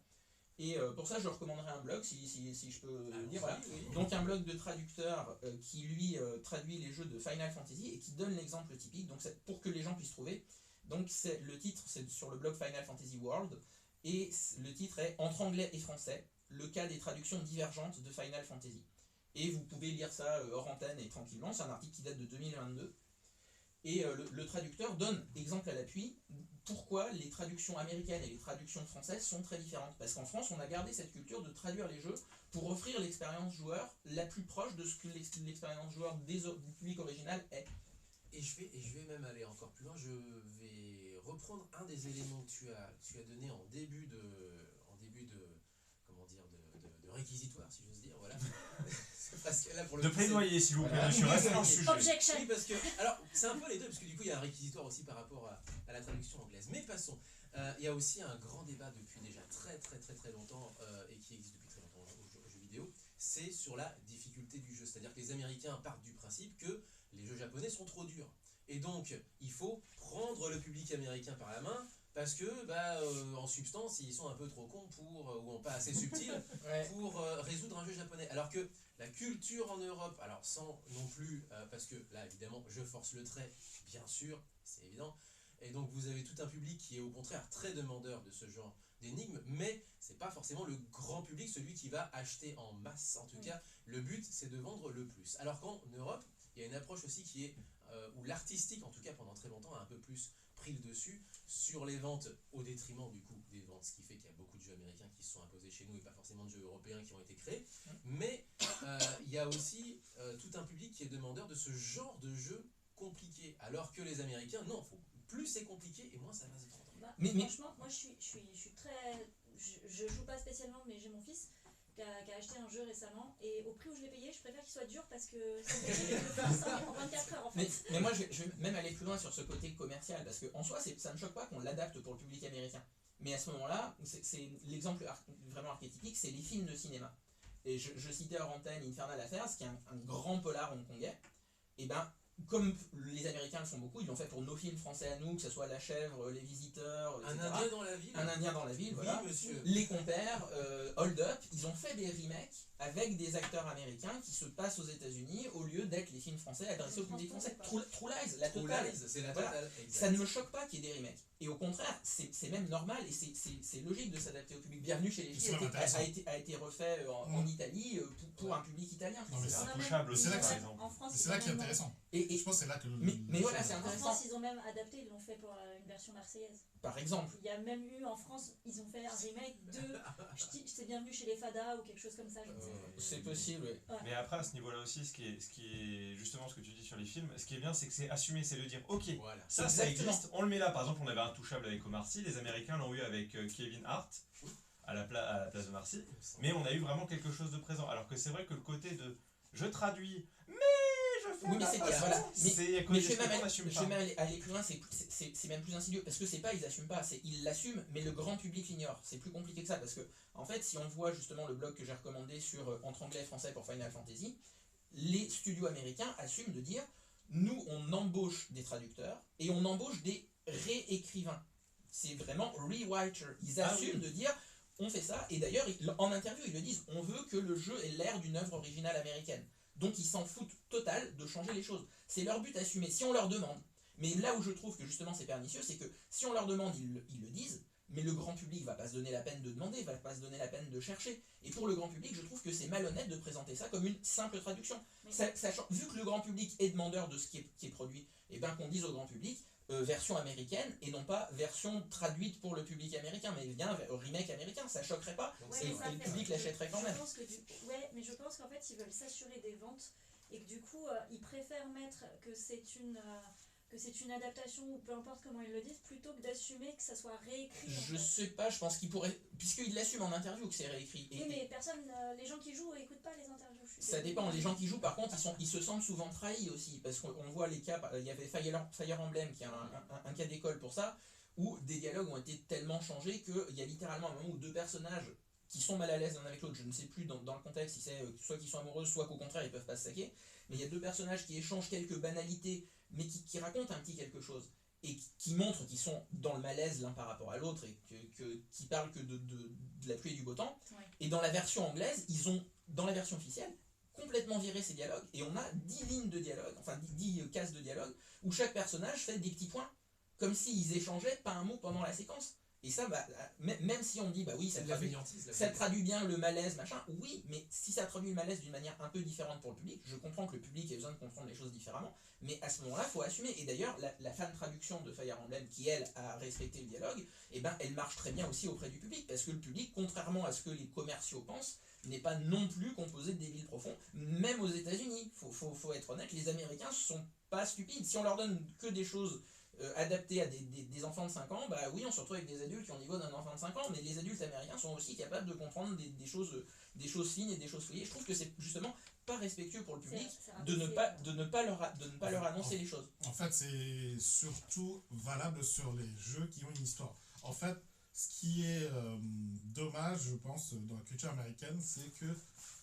Et pour ça, je recommanderais un blog, si je peux le dire. Voilà. Oui. Donc un blog de traducteur qui, lui, traduit les jeux de Final Fantasy et qui donne l'exemple typique, donc pour que les gens puissent trouver. Donc le titre, c'est sur le blog Final Fantasy World, et le titre est « Entre anglais et français, le cas des traductions divergentes de Final Fantasy ». Et vous pouvez lire ça hors antenne et tranquillement, c'est un article qui date de 2022. Et le traducteur donne, exemple à l'appui, pourquoi les traductions américaines et les traductions françaises sont très différentes. Parce qu'en France, on a gardé cette culture de traduire les jeux pour offrir l'expérience joueur la plus proche de ce que l'expérience joueur du public original est. Et je vais même aller encore plus loin, je vais reprendre un des éléments que tu as donné en début de comment dire, de réquisitoire, si j'ose dire, voilà. Parce que là, pour le De coup, plaidoyer, s'il vous plaît, Voilà. monsieur, restez dans le sujet. Objection. Oui, parce que, alors, c'est un peu les deux, parce que du coup, il y a un réquisitoire aussi par rapport à la traduction anglaise. Mais passons. Il y a aussi un grand débat depuis déjà très longtemps, et qui existe depuis très longtemps aux jeux vidéo, c'est sur la difficulté du jeu. C'est-à-dire que les Américains partent du principe que les jeux japonais sont trop durs. Et donc, il faut prendre le public américain par la main, parce que, en substance, ils sont un peu trop cons ou pas assez subtils pour résoudre un jeu japonais. Alors que la culture en Europe, alors sans non plus, parce que là, évidemment, je force le trait, bien sûr, c'est évident, et donc vous avez tout un public qui est au contraire très demandeur de ce genre d'énigmes, mais c'est pas forcément le grand public, celui qui va acheter en masse. En tout cas, le but, c'est de vendre le plus. Alors qu'en Europe, il y a une approche aussi qui est où l'artistique, en tout cas pendant très longtemps, a un peu plus pris le dessus sur les ventes au détriment du coup des ventes, ce qui fait qu'il y a beaucoup de jeux américains qui se sont imposés chez nous et pas forcément de jeux européens qui ont été créés. Mais il y a aussi tout un public qui est demandeur de ce genre de jeu compliqué, alors que les Américains, non, plus c'est compliqué et moins ça va se vendre. Bah, Mais- franchement, moi je suis très. Je joue pas spécialement, mais j'ai mon fils qui a acheté un jeu récemment. Et au prix où je l'ai payé, je préfère qu'il soit dur parce que c'est obligé de le faire en 24 heures en fait. Mais moi, je vais même aller plus loin sur ce côté commercial, parce qu'en soi, ça ne choque pas qu'on l'adapte pour le public américain. Mais à ce moment-là, c'est l'exemple vraiment archétypique, c'est les films de cinéma. Et je citais hors antenne Infernal Affairs, qui est un grand polar hongkongais. Et ben, comme les Américains le font beaucoup, ils l'ont fait pour nos films français à nous, que ce soit La Chèvre, Les Visiteurs, etc. Un Indien dans la ville. Un Indien dans la ville, voilà. Oui, monsieur. Les Compères, Hold Up, ils ont fait des remakes avec des acteurs américains qui se passent aux États-Unis au lieu d'être les films français adressés au public français. True Lies, la True totale. Lies, c'est la Voilà. totale. exact. Ça ne me choque pas qu'il y ait des remakes. Et au contraire, c'est même normal et c'est logique de s'adapter au public. Bienvenue chez les C'est filles même intéressant. a été refait en Italie pour un public italien. Non, mais C'est c'est ça. Intouchable aussi, c'est là que par c'est- exemple. En France, C'est ils là ont qui est même- intéressant. Et Je pense que c'est là que mais voilà, c'est En intéressant. France, ils ont même adapté, ils l'ont fait pour une version marseillaise. Par exemple, Il y a même eu en France, ils ont fait un remake de C'est bienvenu chez les Fada ou quelque chose comme ça, je ne sais pas. c'est possible. Oui. Mais après, à ce niveau-là aussi, ce qui est justement ce que tu dis sur les films, ce qui est bien, c'est que c'est assumé, c'est de dire, ok, Voilà. ça Exactement. existe, on le met là. Par exemple, on avait Intouchable avec Omar Sy, les Américains l'ont eu avec Kevin Hart à la place de Marcy, mais on a eu vraiment quelque chose de présent. Alors que c'est vrai que le côté de je traduis, mais je fais Oui, mais la c'est façon, voilà. c'est Mais je vais on même n'assume je pas. vais même aller plus loin, c'est même plus insidieux. Parce que c'est pas ils assument pas, c'est ils l'assument, mais le grand public l'ignore. C'est plus compliqué que ça. Parce que, en fait, si on voit justement le blog que j'ai recommandé sur entre anglais et français pour Final Fantasy, les studios américains assument de dire nous, on embauche des traducteurs et on embauche des réécrivains. C'est vraiment rewriter. Ils Ah assument oui. de dire on fait ça. Et d'ailleurs, en interview, ils le disent on veut que le jeu ait l'air d'une œuvre originale américaine. Donc ils s'en foutent total de changer les choses. C'est leur but assumé, si on leur demande. Mais là où je trouve que justement c'est pernicieux, c'est que si on leur demande, ils le disent, mais le grand public va pas se donner la peine de demander, va pas se donner la peine de chercher. Et pour le grand public, je trouve que c'est malhonnête de présenter ça comme une simple traduction. Mais- Sachant, vu que le grand public est demandeur de ce qui est produit, et bien qu'on dise au grand public, version américaine et non pas version traduite pour le public américain, mais bien remake américain, ça choquerait pas. Donc, Ouais, Et, mais ça et le fait- public l'achèterait quand je même. pense que ouais, mais je pense qu'en fait, ils veulent s'assurer des ventes et que du coup, ils préfèrent mettre que c'est une adaptation ou peu importe comment ils le disent, plutôt que d'assumer que ça soit réécrit. en Je fait. sais pas, je pense qu'il pourrait, puisqu'il l'assume en interview que c'est réécrit. Oui, mais personne, les gens qui jouent écoutent pas les interviews. je suis Ça désolée. dépend, les gens qui jouent par contre ils se sentent souvent trahis aussi, parce qu'on voit les cas, il y avait Fire Emblem qui est un cas d'école pour ça, où des dialogues ont été tellement changés qu'il y a littéralement un moment où deux personnages qui sont mal à l'aise l'un avec l'autre, je ne sais plus dans le contexte si c'est soit qu'ils sont amoureux, soit qu'au contraire ils peuvent pas se saquer, mais il y a deux personnages qui échangent quelques banalités, mais qui racontent un petit quelque chose, et qui montrent qu'ils sont dans le malaise l'un par rapport à l'autre, et qui parlent que de la pluie et du beau temps. Ouais. Et dans la version anglaise, ils ont, dans la version officielle, complètement viré ces dialogues, et on a 10 lignes de dialogue, enfin 10 cases de dialogue, où chaque personnage fait des petits points, comme s'ils échangeaient pas un mot pendant la séquence. Et ça, même si on dit, bah oui, c'est de la fainéantise. ça traduit bien le malaise, machin, oui, mais si ça traduit le malaise d'une manière un peu différente pour le public, je comprends que le public ait besoin de comprendre les choses différemment, mais à ce moment-là, il faut assumer. Et d'ailleurs, la fan traduction de Fire Emblem, qui elle a respecté le dialogue, eh ben, elle marche très bien aussi auprès du public, parce que le public, contrairement à ce que les commerciaux pensent, n'est pas non plus composé de débiles profonds, même aux États-Unis. Faut être honnête, les Américains sont pas stupides. Si on leur donne que des choses adaptées à des enfants de 5 ans, bah oui, on se retrouve avec des adultes qui ont le niveau d'un enfant de 5 ans, mais les adultes américains sont aussi capables de comprendre des choses fines et des choses fouillées. Je trouve que c'est justement pas respectueux pour le public C'est de ne rabaissé, pas leur annoncer les choses. En fait, c'est surtout valable sur les jeux qui ont une histoire. En fait, ce qui est dommage, je pense, dans la culture américaine, c'est que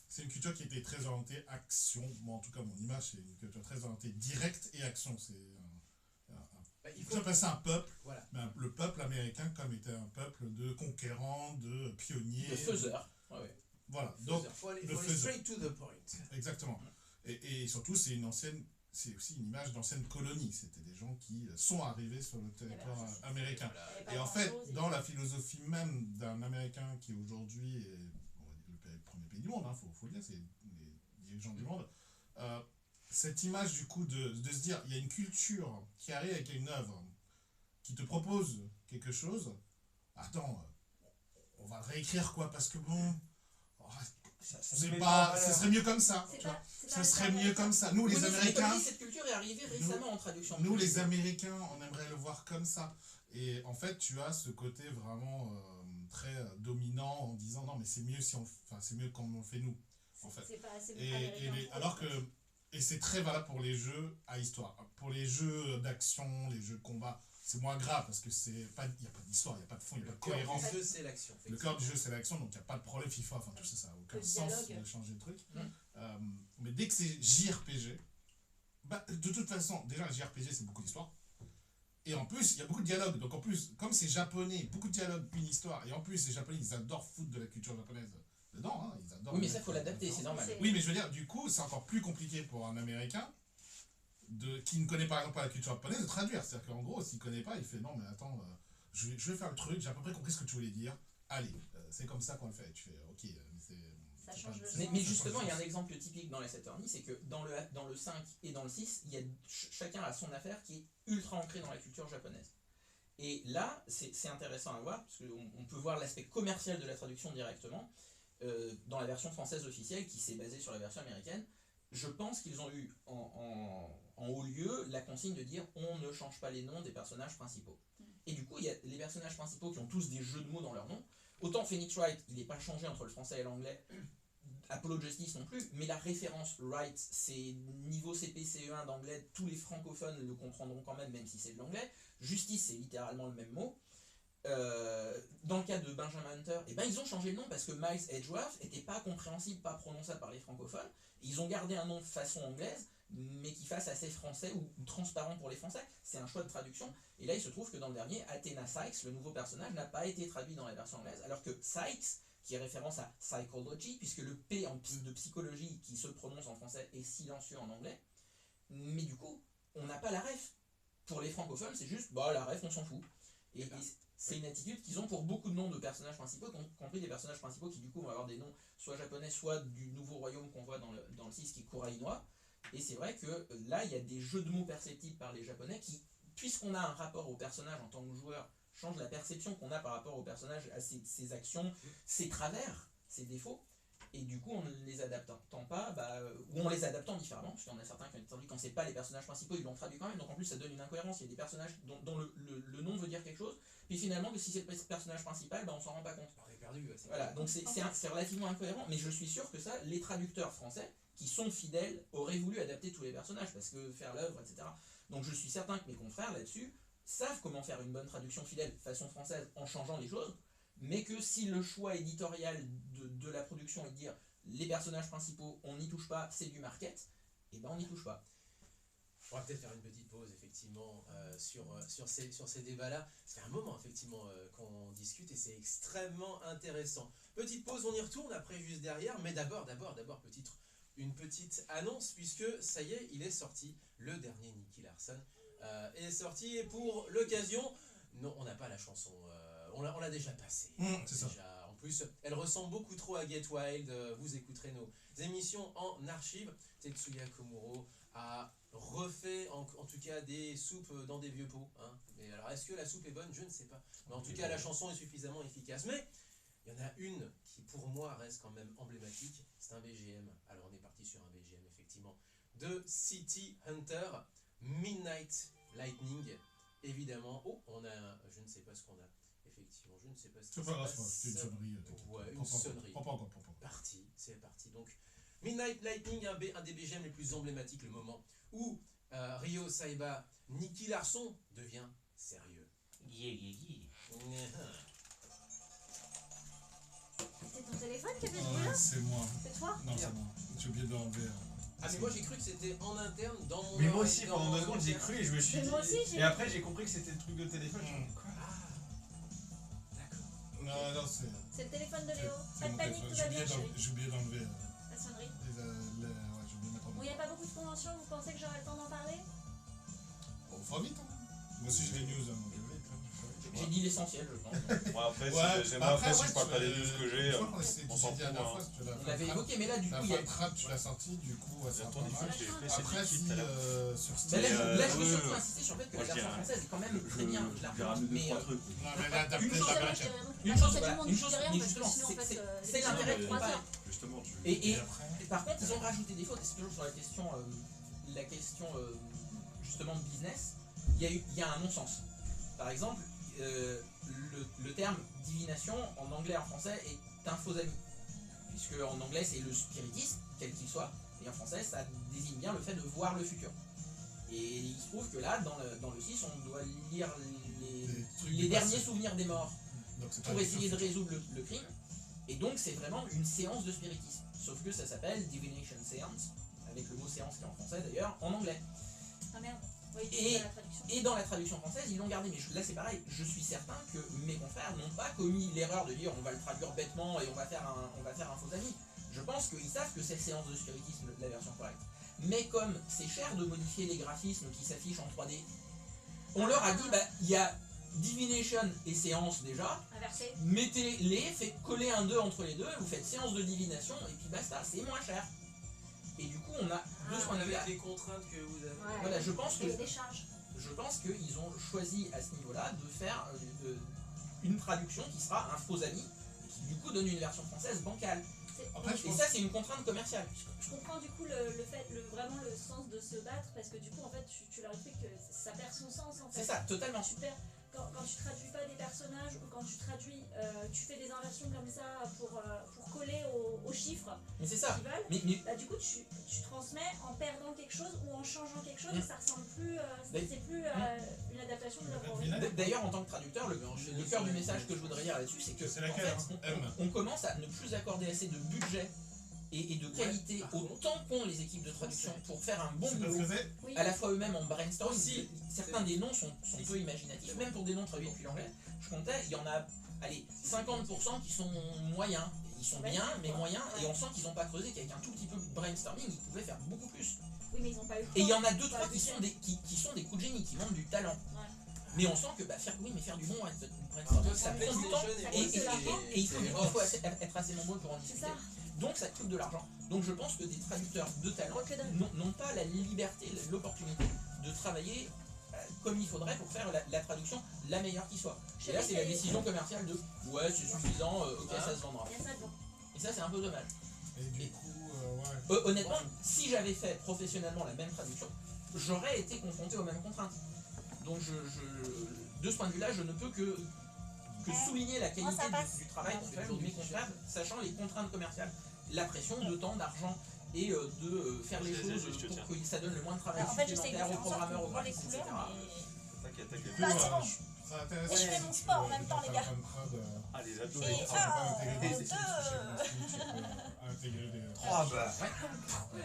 c'est une culture qui était très orientée action. Moi, en tout cas, mon image, c'est une culture très orientée direct et action. C'est Il il faut. faut appeler ça un peuple, Voilà. mais le peuple américain comme était un peuple de conquérants, de pionniers. De faiseurs. Ouais. Voilà. Donc, Faut aller le faiseur. straight to the point. exactement. Et surtout, c'est aussi une image d'ancienne colonie. C'était des gens qui sont arrivés sur le territoire américain. Voilà. Il y avait pas Et en fait, grand-chose, dans la philosophie même d'un Américain qui aujourd'hui est, on va dire, le premier pays du monde, faut le dire, c'est les dirigeants du monde, cette image du coup de se dire, il y a une culture qui arrive avec une œuvre qui te propose quelque chose, attends, on va le réécrire quoi, parce que bon, ce serait mieux comme ça. Ça serait mieux comme ça. Nous, les Américains, cette culture est arrivée récemment en traduction. Nous, les Américains, on aimerait le voir comme ça. Et en fait, tu as ce côté vraiment très dominant en disant non, mais c'est mieux c'est mieux comme on le fait nous. En fait. C'est pas assez alors que et c'est très valable pour les jeux à histoire. Pour les jeux d'action, les jeux de combat, c'est moins grave parce que il n'y a pas d'histoire, il n'y a pas de fond, il n'y a pas de cohérence. Le cœur du jeu, c'est l'action. Le cœur du jeu, c'est l'action, donc il n'y a pas de problème FIFA, tout ça, ça n'a aucun sens de changer le truc. Mais dès que c'est JRPG, de toute façon, déjà, JRPG, c'est beaucoup d'histoire. Et en plus, il y a beaucoup de dialogues. Donc en plus, comme c'est japonais, beaucoup de dialogues, puis une histoire. Et en plus, les japonais, ils adorent foutre de la culture japonaise dedans. Ils adorent. Oui, mais ça, il faut l'adapter, c'est normal. Oui, mais je veux dire, du coup, c'est encore plus compliqué pour un Américain qui ne connaît par exemple pas la culture japonaise de traduire. C'est-à-dire qu'en gros, s'il ne connaît pas, il fait non, mais attends, je vais faire le truc, j'ai à peu près compris ce que tu voulais dire. Allez, c'est comme ça qu'on le fait. Tu fais ok, ça change le sens. Mais justement, il y a un exemple typique dans les Attorney, c'est que dans le 5 et dans le 6, il y a chacun a son affaire qui est ultra ancrée dans la culture japonaise. Et là, c'est intéressant à voir, parce qu'on peut voir l'aspect commercial de la traduction directement, dans la version française officielle, qui s'est basée sur la version américaine. Je pense qu'ils ont eu en haut lieu la consigne de dire on ne change pas les noms des personnages principaux. Et du coup, il y a les personnages principaux qui ont tous des jeux de mots dans leur nom. Autant Phoenix Wright, il n'est pas changé entre le français et l'anglais, Apollo Justice non plus, mais la référence Wright, c'est niveau CP, CE1 d'anglais, tous les francophones le comprendront quand même si c'est de l'anglais. Justice, c'est littéralement le même mot. Dans le cas de Benjamin Hunter, ils ont changé le nom parce que Miles Edgeworth n'était pas compréhensible, pas prononçable par les francophones. Ils ont gardé un nom façon anglaise, mais qui fasse assez français ou transparent pour les Français. C'est un choix de traduction. Et là, il se trouve que dans le dernier, Athena Sykes, le nouveau personnage, n'a pas été traduit dans la version anglaise, alors que Sykes, qui est référence à psychology, puisque le P de psychologie qui se prononce en français est silencieux en anglais, mais du coup, on n'a pas la ref. Pour les francophones, c'est juste, la ref, on s'en fout. Et c'est une attitude qu'ils ont pour beaucoup de noms de personnages principaux, y compris des personnages principaux qui du coup vont avoir des noms soit japonais, soit du nouveau royaume qu'on voit dans le 6 qui est Kurainoa. Et c'est vrai que là, il y a des jeux de mots perceptibles par les japonais qui, puisqu'on a un rapport au personnage en tant que joueur, change la perception qu'on a par rapport au personnage, à ses actions, ses travers, ses défauts. Et du coup, en ne les adaptant pas, ou en les adaptant différemment, parce qu'il y en a certains qui ont été traduits quand c'est pas les personnages principaux, ils l'ont traduit quand même, donc en plus ça donne une incohérence, il y a des personnages dont le nom veut dire quelque chose, puis finalement que si c'est le personnage principal, on s'en rend pas compte. On est perdu. Voilà, donc c'est relativement incohérent, mais je suis sûr que ça, les traducteurs français, qui sont fidèles, auraient voulu adapter tous les personnages, parce que faire l'œuvre, etc. Donc je suis certain que mes confrères là-dessus savent comment faire une bonne traduction fidèle façon française en changeant les choses, mais que si le choix éditorial de la production est de dire les personnages principaux, on n'y touche pas, c'est du market, on n'y touche pas. On va peut-être faire une petite pause effectivement sur ces débats-là. Ça fait un moment effectivement qu'on discute et c'est extrêmement intéressant. Petite pause, on y retourne après juste derrière, mais d'abord une petite annonce puisque ça y est, il est sorti, le dernier Nicky Larson est sorti et pour l'occasion, non, on n'a pas la chanson, on l'a déjà passée. C'est ça. En plus, elle ressemble beaucoup trop à Get Wild. Vous écouterez nos émissions en archive. Tetsuya Komuro a refait en tout cas des soupes dans des vieux pots. Mais alors, est-ce que la soupe est bonne? Je ne sais pas. Mais en tout cas, la chanson est suffisamment efficace. Mais il y en a une qui, pour moi, reste quand même emblématique. C'est un BGM. Alors, on est parti sur un BGM, effectivement, de City Hunter, Midnight Lightning. Évidemment. Oh, on a je ne sais pas ce qu'on a. Effectivement, je ne sais pas ce qui c'est pas grave, c'est une sonnerie. Ouais, une sonnerie. C'est parti. Donc, Midnight Lightning, un des BGM les plus emblématiques, le moment où Ryo Saiba, Nicky Larson devient sérieux. C'est ton téléphone qui a fait ce bruit-là? C'est moi. C'est toi? Non, c'est moi. J'ai oublié de l'enlever. Ah, mais moi j'ai cru que c'était en interne dans mon. Mais moi aussi, pendant 2 secondes, j'ai cru et je me suis dit. Moi aussi, Et après, j'ai compris que c'était le truc de téléphone. Je me dis, quoi? Non, c'est. C'est le téléphone de Léo. C'est Pas de mon panique, téléphone. tout va bien, chérie. J'ai oublié d'enlever La sonnerie. j'ai oublié de mettre en Bon, il n'y a pas beaucoup de conventions, vous pensez que j'aurai le temps d'en parler? On fera vite. Moi aussi, j'ai les news. Donc je vais vite. J'ai dit l'essentiel, je pense. Moi après, Ouais, si, bah après, si ouais, je parle pas des news que j'ai, je crois qu'on s'est on s'en dit la fout, dernière hein. fois, que la On l'avait Fun évoqué, mais là, du La coup, il y a... Fun Trap, tu l'as sorti, du coup, ça J'ai sera pas entendu mal. que j'ai fait Après, c'est si tout à l'heure. sur Bah Steam. là, je veux ouais, surtout ouais. insister sur le fait que Moi, la je version dirais- française est quand même très bien. Je la J'ai ramené mais, 2-3 trucs. Non, mais là, t'as Une peut-être chose, la Moi, blague. je dirais non plus. Une Après, chose, c'est voilà, tout le monde une qui chose, dit rien mais parce que justement, sinon, en fait, c'est l'intérêt de 3 comparer. heures. Justement, tu. Et après, par contre, ils ont rajouté des fautes, et c'est toujours sur la question justement de business, il y a un non-sens. Par exemple, le terme divination en anglais et en français est un faux ami. Puisque en anglais c'est le spiritisme, quel qu'il soit, et en français ça désigne bien le fait de voir le futur. Et il se trouve que là, dans le 6, on doit lire des trucs les du derniers passé. souvenirs des morts Donc, c'est pas pour du essayer de tout- résoudre le crime. Et donc c'est vraiment une séance de spiritisme. Sauf que ça s'appelle Divination Seance, avec le mot séance qui est en français d'ailleurs, en anglais. Ah merde. Oui, Et- c'est la traduction. Et dans la traduction française, ils l'ont gardé. Mais là c'est pareil, je suis certain que mes confrères n'ont pas commis l'erreur de dire on va le traduire bêtement et on va faire un faux ami. Je pense qu'ils savent que c'est séance de spiritisme, la version correcte. Mais comme c'est cher de modifier les graphismes qui s'affichent en 3D, on leur a dit bah il y a Divination et séance déjà, Inversé. mettez-les, faites coller un 2 entre les deux, vous faites séance de divination et puis basta, c'est moins cher. Et du coup on a deux points de vue. Avec les contraintes que vous avez. Ouais. Voilà, je pense Et que les décharges. je pense qu'ils ont choisi à ce niveau-là de faire une traduction qui sera un faux ami et qui du coup donne une version française bancale. Après, je Et pense ça c'est une contrainte commerciale. Je comprends du coup vraiment le sens de se battre parce que du coup en fait tu leur expliques que ça perd son sens en fait. C'est ça, totalement. Tu perds, quand tu traduis pas des personnages ou quand tu traduis, tu fais des inversions comme ça pour coller aux chiffres Mais c'est ça. qu'ils veulent. Mais Bah, du coup tu transmets en perdant quelque chose ou en changeant quelque chose et ça ressemble plus, c'est plus une adaptation de l'œuvre originale. d'ailleurs en tant que traducteur, le cœur du message que je voudrais dire là-dessus, c'est que C'est en laquelle, fait, hein M. on commence à ne plus accorder assez de budget et de qualité par au contre, tampon les équipes de traduction pour faire un bon c'est parce boulot. que c'est. Oui. À la fois eux-mêmes en brainstorm, Aussi. certains des noms sont peu imaginatifs, même pour des noms traduits depuis l'anglais. Je comptais, il y en a, allez, 50% qui sont moyens. Ils sont bien, mais moyens, et on sent qu'ils n'ont pas creusé, qu'avec un tout petit peu de brainstorming, ils pouvaient faire beaucoup plus. Oui, mais ils ont pas eu le Et il y temps. en a deux, Pas trois le qui budget. sont des coups de génie, qui montrent du talent. Ouais. Mais on sent que faire du bon Alors, brainstorming, toi, ça c'est prend du temps, PlayStation et il faut être assez nombreux pour en C'est discuter. ça. Donc ça coûte de l'argent. Donc je pense que des traducteurs de talent Que dalle. n'ont pas la liberté, l'opportunité de travailler comme il faudrait pour faire la traduction la meilleure qui soit. Et là c'est la décision commerciale de ouais c'est suffisant, ok ça se vendra. Il y a ça dedans. Et ça c'est un peu dommage. Et du coup, ouais. Honnêtement, si j'avais fait professionnellement la même traduction, j'aurais été confronté aux mêmes contraintes. Donc de ce point de vue là je ne peux que souligner la qualité du travail qu'on fait, de mes confrères, sachant les contraintes commerciales, la pression de temps, d'argent et de faire les choses pour que ça donne le moins de travail En fait, j'essaie de supplémentaire faire aux en sorte programmeurs, aux qu'on voit les graphistes, etc. couleurs, mais... Tac, tac, Du tac. coup, Bah, c'est bon. je serais intéressé. Et je fais mon sport en même temps, les gars. Ah, les abdos. Et les un, abdos. deux. Intégrer des. 3 bah.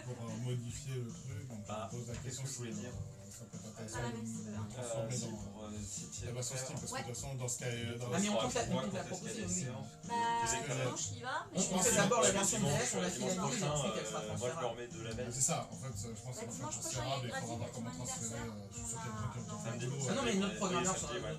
Pour modifier le truc. Donc, Bah, je me pose la qu'est-ce question que je voulais si, dire ça peut être intéressant Ah, de mais c'est le pas transformer Si, dans pour City la version Empire. Steam. Parce que de Ouais. toute façon, dans ce cas. Ah, mais on compte la Moi, proposer, quand est-ce qu'il y a des oui. séances Bah, Des éclairs. dimanche il y va, mais On je fait pense que d'abord la Ouais, version dimanche, DS, on la finalise, dimanche et prochain, ensuite elle sera moi je transférable. leur mets de la veille. C'est ça, en fait, je pense que c'est dimanche prochain, transférable et il il y a faudra voir gratuit, comment il y a ton transférer. anniversaire. Je suis sûr qu'il y a On des gens qui ont va- fait le boulot. Ah non mais notre Oui, programmeur, samedi, ouais.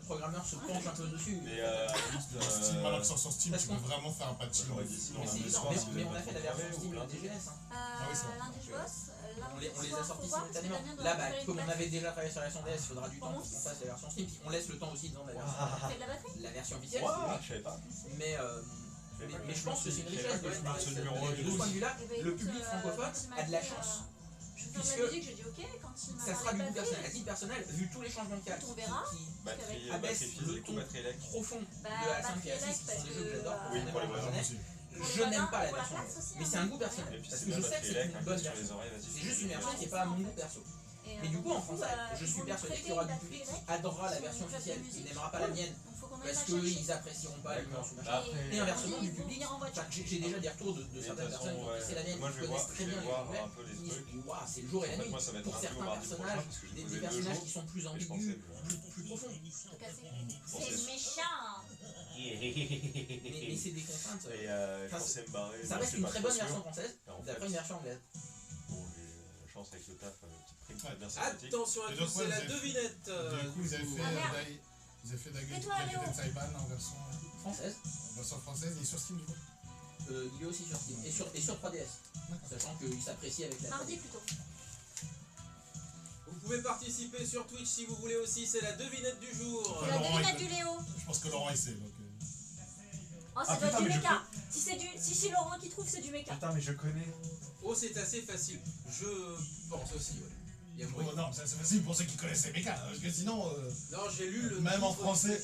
se penche un peu dessus. Mais Steam, maintenant que c'est sur Steam, Parce tu peux qu'on- vraiment faire un patching. J'aurais dit si, Mais, on a c'est- des non, soirs, mais- si vous mais avez on a pas fait la de version travail, Steam ou lundi. DGS. Hein. oui, c'est vrai. lundi je bosse. On les a sortis faut voir, parce que simultanément. Damien doit Là, bah, récupérer comme une on avait déjà travaillé sur la version DS, il faudra du temps Comment pour qu'on fasse la version Steam. Puis on laisse le temps aussi de vendre la batterie. Fais de la batterie. version officielle. Ouah, je savais pas. Mais je pense que c'est une richesse de Ce numéro de ce point de vue-là. Eh ben, Le écoute, public francophone quand il m'a a de la dit, chance. Je fais de Puisque la musique, j'ai dit ok, quand il m'a Ça sera parlé du de goût batterie, personnel. À titre personnel, vu tous les changements de cadre On verra. qui Batterie abaisse batterie le physique ou ton batterie électrique. profond bah, de la 5 batterie et 6 élect, qui parce sont des jeux que que, j'adore. Oui, pour les personnellement, voisins. je pour Je le n'aime pas la pour version place aussi, mais hein. c'est un goût personnel. Et puis Parce c'est que de je la sais que batterie c'est une électrique, bonne sur version. les oreilles, vas-y. C'est juste une version qui n'est Ouais, pas à mon c'est ça, goût en fait. perso. Et, Mais du coup, en français, je ils suis vont persuadé traiter qu'il y aura du la public batterie qui adorera la sur version une classe de officielle, qui musique. n'aimera pas la mienne, Donc faut qu'on aille parce la chercher. qu'ils apprécieront pas les nuances ou machin. Bah, après, Et inversement, Ils du vont public, venir en voiture. enfin, j'ai déjà des retours de de certaines toute façon, personnes qui ont testé la mienne, moi qui je vais voir, connaissent très bien les voir anglais, un peu les qui disent trucs. waouh, c'est le jour et En la fait, nuit. moi ça va être Pour un peu certains mardi prochain personnages, parce que j'ai des posé 2 personnages jours. qui sont plus Et je ambigus, pensais. plus profonds. En tout cas, Bon, c'est c'est- méchant. Mais c'est des contraintes. Et je Enfin, pensais me barrer. Ça mais reste c'est une pas très trop bonne sûr. version française, Et en d'après fait, une version anglaise. bon, j'ai la chance avec le taf, petite prime très bien sympathique. Attention à Et tous, donc, c'est ouais, la vous avez- devinette. Du coup, vous avez fait Ah, merde. Ils ont fait Tais-toi, Léo. Daguerre Saiban en version Française. française et sur Steam du coup. Il est aussi sur Steam et sur 3DS. Sachant qu'il s'apprécie avec la Mardi 3D. plutôt. Vous pouvez participer sur Twitch si vous voulez aussi, c'est la devinette du jour. C'est la Laurent, devinette il du Léo. Je pense que Laurent il sait donc. Oh, ça Ah, doit être putain, du mais je méca. Si c'est Laurent qui trouve, c'est du méca. Putain, mais je connais. Oh, c'est assez facile. Je pense aussi, ouais. Il y a moyen. Oh, non, ça, c'est facile pour ceux qui connaissent les mécas, parce que sinon, Non, j'ai lu le. même en titre. français,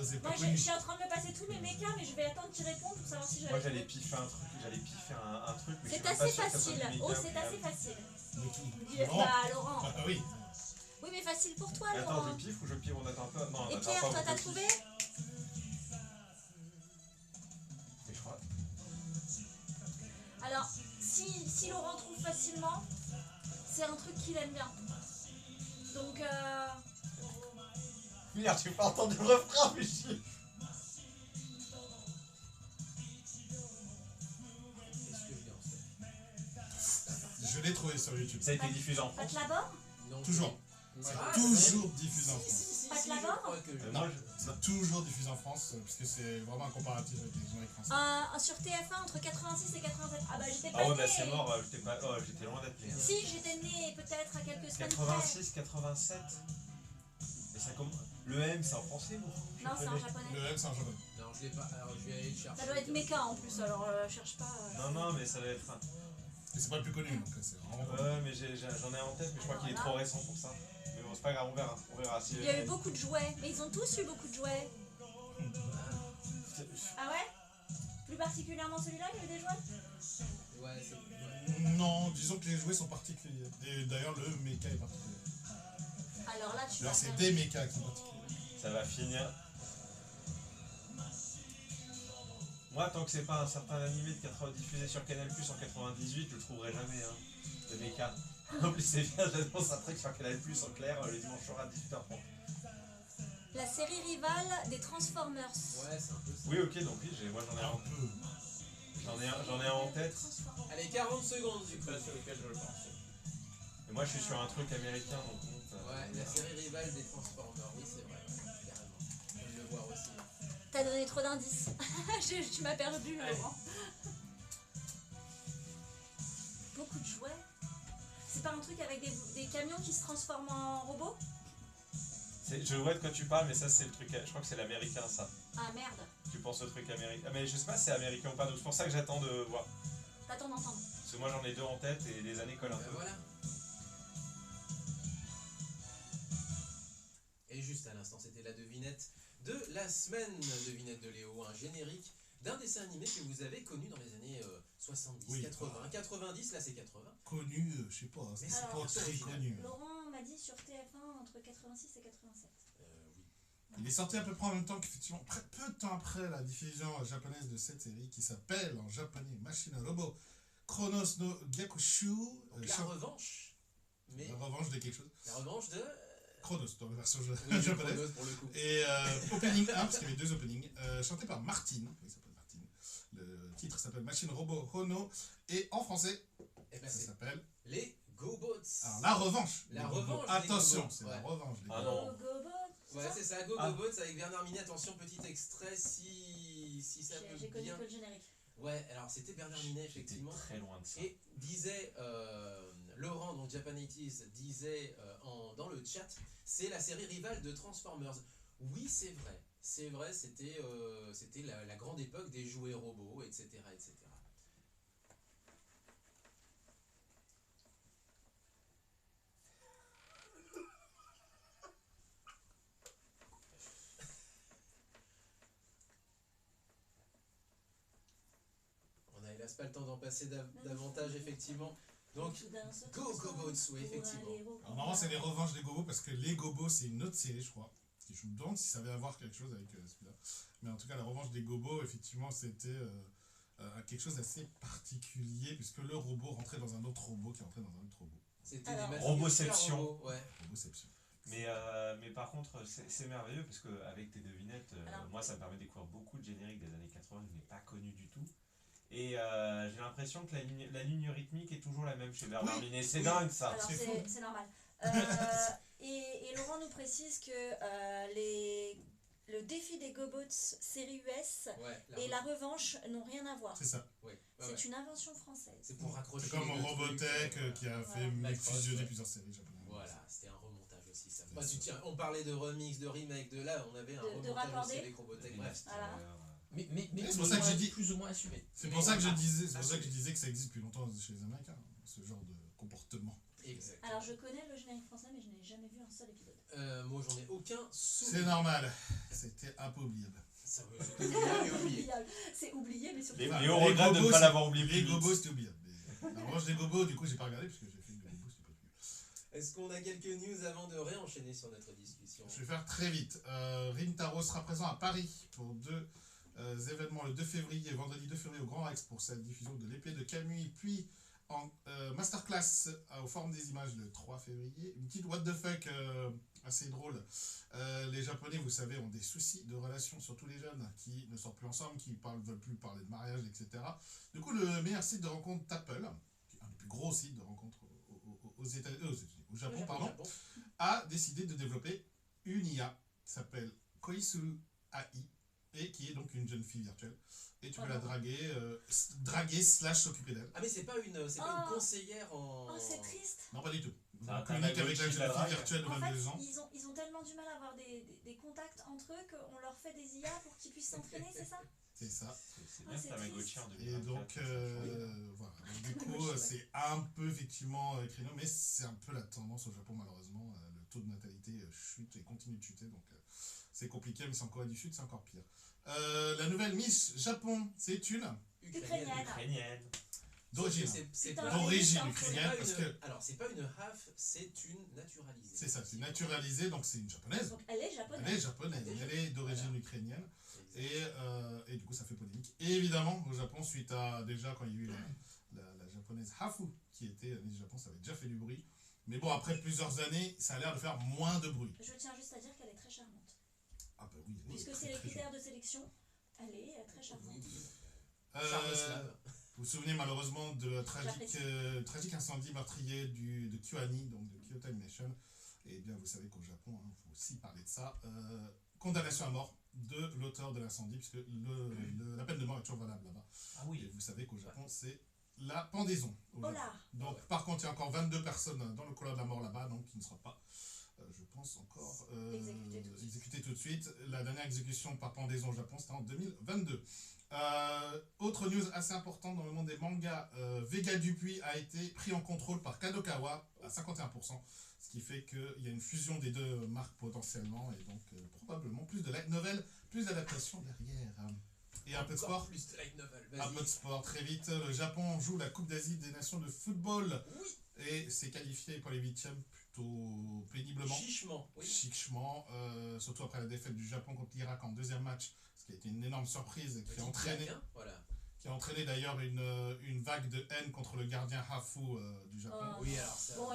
c'est pas Moi, je connu. suis en train de me passer tous mes mécas, mais je vais attendre qu'il réponde pour savoir si je Moi vais j'allais piffer un truc, mais je suis C'est même pas assez sûr que ça soit facile. du Oh, méca, c'est mais- assez facile. De qui Dis- Laurent Bah, Laurent. Ah oui. Oui, mais facile pour toi, Mais attends, Laurent. je piffe ou je piffe? On attend un peu? Non, on Et attend Pierre, pas. toi, on t'as piffe. trouvé? Mais je crois. Alors, si Laurent trouve facilement, c'est un truc qu'il aime bien. Donc, Merde, j'ai pas entendu le refrain, mais chier. Qu'est-ce que je dis en fait? Je l'ai trouvé sur YouTube. Ça a été diffusé en Pat France. Labor? Non, Toujours. c'est- C'est Ah, toujours diffusé en Si, France. si, si, Pas si, de la je barre crois que je- Moi, C'est toujours diffusé en France, puisque c'est vraiment un comparatif avec les génériques français. Sur TF1 entre 86 et 87. Ah bah j'étais pas Ah ouais, née. bah c'est mort, j'étais loin d'être né. Si, j'étais née peut-être à quelques semaines près. 86, 87. Et ça commence. Le M, c'est en français ou Non, c'est en japonais. Le M, c'est un japonais. Non, je l'ai pas. Alors, je vais aller le chercher. Ça doit être méca en plus, alors cherche pas. Non, mais ça doit être un. Et c'est pas le plus connu, donc c'est vraiment pas Ouais, mais j'en ai en tête, mais je crois qu'il est trop récent pour ça. Mais bon, c'est pas grave, on verra. On verra si. Il y a eu beaucoup de jouets, mais ils ont tous eu beaucoup de jouets. Ah ouais? Plus particulièrement celui-là, il y a eu des jouets? Ouais, c'est. Ouais. Non, disons que les jouets sont particuliers. Et d'ailleurs, le mecha est particulier. Alors là, tu vas D'ailleurs, c'est faire- des mechas qui sont particuliers. Ça va finir. Moi, tant que c'est pas un certain animé de 80 diffusé sur Canal Plus en 98, je le trouverai jamais, hein. Le mecha. En plus, c'est bien, j'annonce un truc sur Canal Plus en clair le dimanche soir à 18h30. La série rivale des Transformers. Ouais, c'est un peu ça. Oui, ok, donc oui, moi j'en ai Un un. peu. J'en ai un en tête. Transformers. Allez, 40 secondes du coup. Pas sur lequel je le pense. Et moi, je suis sur un truc américain, donc bon, Ouais, la série rivale des Transformers, oui, c'est vrai, carrément. Je viens de le voir aussi. T'as donné trop d'indices. Tu m'as perdu, Allez. Laurent. Beaucoup de jouets. C'est pas un truc avec des camions qui se transforment en robots? je vois de quoi tu parles, mais ça, c'est le truc. Je crois que c'est l'américain, ça. Ah merde. Tu penses au truc américain. Ah, mais je sais pas si c'est américain ou pas, donc c'est pour ça que j'attends de voir. T'attends d'entendre. Parce que moi, j'en ai deux en tête et les années collent un Ben peu. voilà. Et juste à l'instant, c'était la devinette de la semaine, devinette de Léo, un générique d'un dessin animé que vous avez connu dans les années 70, Oui. 80, 90, là c'est 80. Connu, je sais pas, c'est c'est pas pas très original. connu. Laurent m'a dit sur TF1 entre 86 et 87. Oui. Il est sorti à peu près en même temps qu'effectivement, peu de temps après la diffusion japonaise de cette série qui s'appelle en japonais Machine Robot Chronos no Gyakushu. Donc la revanche, mais La revanche de quelque chose. la revanche de... Chronos dans la version Oui, japonaise. Chronos pour le coup. Et opening 1, parce qu'il y avait deux openings, chanté par Martine. Il s'appelle Martine. Le titre s'appelle Machine Robot Hono. Et en français, Et ben ça c'est s'appelle les GoBots. alors, La Revanche. La des Gobots. revanche des Attention, Gobots, c'est ouais. la revanche. des Ah Gobots. non. Go, go, Bot, Ouais, c'est ça, Ah. GoBots avec Bernard Minet. Attention, petit extrait si ça peut J'ai connu bien. que le générique. Ouais, alors c'était Bernard Minet, J'étais effectivement. très loin de ça. Et disait Laurent, donc Japanities, disait dans le chat, c'est la série rivale de Transformers. Oui, c'est vrai. C'est vrai, c'était la grande époque des jouets robots, etc. etc. On n'a hélas pas le temps d'en passer davantage, effectivement. Donc, Go Gobots, oui, effectivement. Alors, normalement, c'est les revanches des Gobos parce que les Gobos, c'est une autre série, je crois. Et je me demande si ça avait à voir quelque chose avec celui-là. Mais en tout cas, la revanche des Gobos, effectivement, c'était quelque chose d'assez particulier puisque le robot rentrait dans un autre robot qui rentrait dans un autre robot. C'était Alors, des machines Roboception. robots, ouais. Roboception. Mais par contre, c'est merveilleux parce qu'avec tes devinettes, Alors. moi ça me permet de découvrir beaucoup de génériques des années 80 que je n'ai pas connus du tout. Et j'ai l'impression que la ligne rythmique est toujours la même chez Bernard Minet. C'est dingue ça. Alors c'est c'est normal. Et Laurent nous précise précise que le défi des GoBots série US Ouais, et la revanche n'ont rien à voir. C'est ça. ouais, C'est ouais. une invention française. C'est pour raccrocher. C'est comme les deux Robotech trucs, qui a fait Macross, fusionner ouais. plusieurs séries japonaises. Voilà, c'était un remontage aussi. Ça. C'est Bah, ça. tiens, on parlait de remix, de remake, de là, on avait un De remontage raccorder. aussi avec Robotech. Bref. Voilà. Mais c'est pour ça que j'ai dit- plus ou moins assumé. C'est pour ça que je disais, c'est pour ça que je assumé. disais que ça existe depuis longtemps chez les Américains, ce genre de comportement. Exactement. Alors je connais le générique français, mais je n'ai jamais vu un seul épisode. Moi, j'en ai aucun C'est souvenir. normal, c'était un peu oubliable. Ça veut c'était oublié. C'est oublié, mais surtout. Et Enfin, on les regrette de ne gobos, pas l'avoir oublié Les plus vite. gobos, c'était oubliable. Mais, en revanche, les gobos, du coup, j'ai pas regardé parce que j'ai fait des gobos, c'était pas plus. Est-ce qu'on a quelques news avant de réenchaîner sur notre discussion? Je vais faire très vite. Rintaro sera présent à Paris pour deux événements, le 2 février et vendredi 2 février au Grand Rex pour sa diffusion de l'épée de Camus, puis en masterclass au Forum des Images le 3 février. Une petite what the fuck assez drôle. Les Japonais, vous savez, ont des soucis de relations, surtout les jeunes qui ne sortent plus ensemble, qui ne veulent plus parler de mariage, etc. Du coup, le meilleur site de rencontre Apple, qui est un des plus gros sites de rencontre au Japon, pardon, a décidé de développer une IA qui s'appelle Koisuru AI et qui est donc une jeune fille virtuelle. Et tu peux la draguer slash s'occuper d'elle. Ah, mais c'est pas une conseillère en. Oh, c'est triste. Non, pas du tout. C'est un On communique avec la Tamagotchi de la jeune fille drague. virtuelle de En 22 fait, ans. ils ont tellement du mal à avoir des contacts entre eux qu'on leur fait des IA pour qu'ils puissent s'entraîner, c'est ça? C'est ça. C'est Ah, bien c'est Tamagotchi en Et 2024. donc, voilà. Donc, du coup, c'est un peu effectivement créneau, mais c'est un peu la tendance au Japon, malheureusement. Le taux de natalité chute et continue de chuter, donc c'est compliqué, mais c'est en Corée du Sud, c'est encore pire. La nouvelle Miss Japon, c'est une Ukrainienne. Ukrainienne. d'origine. C'est Putain, pas, D'origine c'est ukrainienne, pas parce une. que Alors, c'est pas une half, c'est une naturalisée. c'est ça, c'est naturalisé, donc c'est une japonaise. Donc elle est Elle japonaise. est japonaise, mais elle est d'origine Voilà. ukrainienne. Exact. Et du coup, ça fait polémique. Et évidemment, au Japon, suite à déjà quand il y a eu la japonaise Hafu qui était Miss Japon, ça avait déjà fait du bruit. Mais bon, après plusieurs années, ça a l'air de faire moins de bruit. Je tiens juste à dire qu'elle est très charmante. Ah bah oui, elle est Puisque très, c'est les très critères de sélection, elle est très charmante. Oui. jolie. Charme-slave. Vous vous souvenez malheureusement de la tragique incendie meurtrier de KyoAni, donc de Kyoto Animation. Et bien, vous savez qu'au Japon, il faut aussi parler de ça. Condamnation à mort de l'auteur de l'incendie, puisque la peine de mort est toujours valable là-bas. Ah Et oui. vous savez qu'au Japon, c'est la pendaison. Au Oh Japon. là. Donc, par contre, il y a encore 22 personnes dans le couloir de la mort là-bas, donc qui ne sera pas, je pense, encore exécutées tout de suite. La dernière exécution par pendaison au Japon, c'était en 2022. Autre news assez importante dans le monde des mangas, Vega Dupuis a été pris en contrôle par Kadokawa à 51%, ce qui fait qu'il y a une fusion des deux marques potentiellement, et donc probablement plus de light novel, plus d'adaptation derrière. Et un peu de Encore sport. plus de light novel. Un peu de Vas-y. sport, très vite. Le Japon joue la Coupe d'Asie des Nations de football Oui. et s'est qualifié pour les huitièmes plutôt péniblement, Chichement. Oui. chichement, surtout après la défaite du Japon contre l'Irak en deuxième match, ce qui a été une énorme surprise et qui a entraîné, Voilà. d'ailleurs une vague de haine contre le gardien Hafu du Japon. Oh. Oui, alors ça. Bon,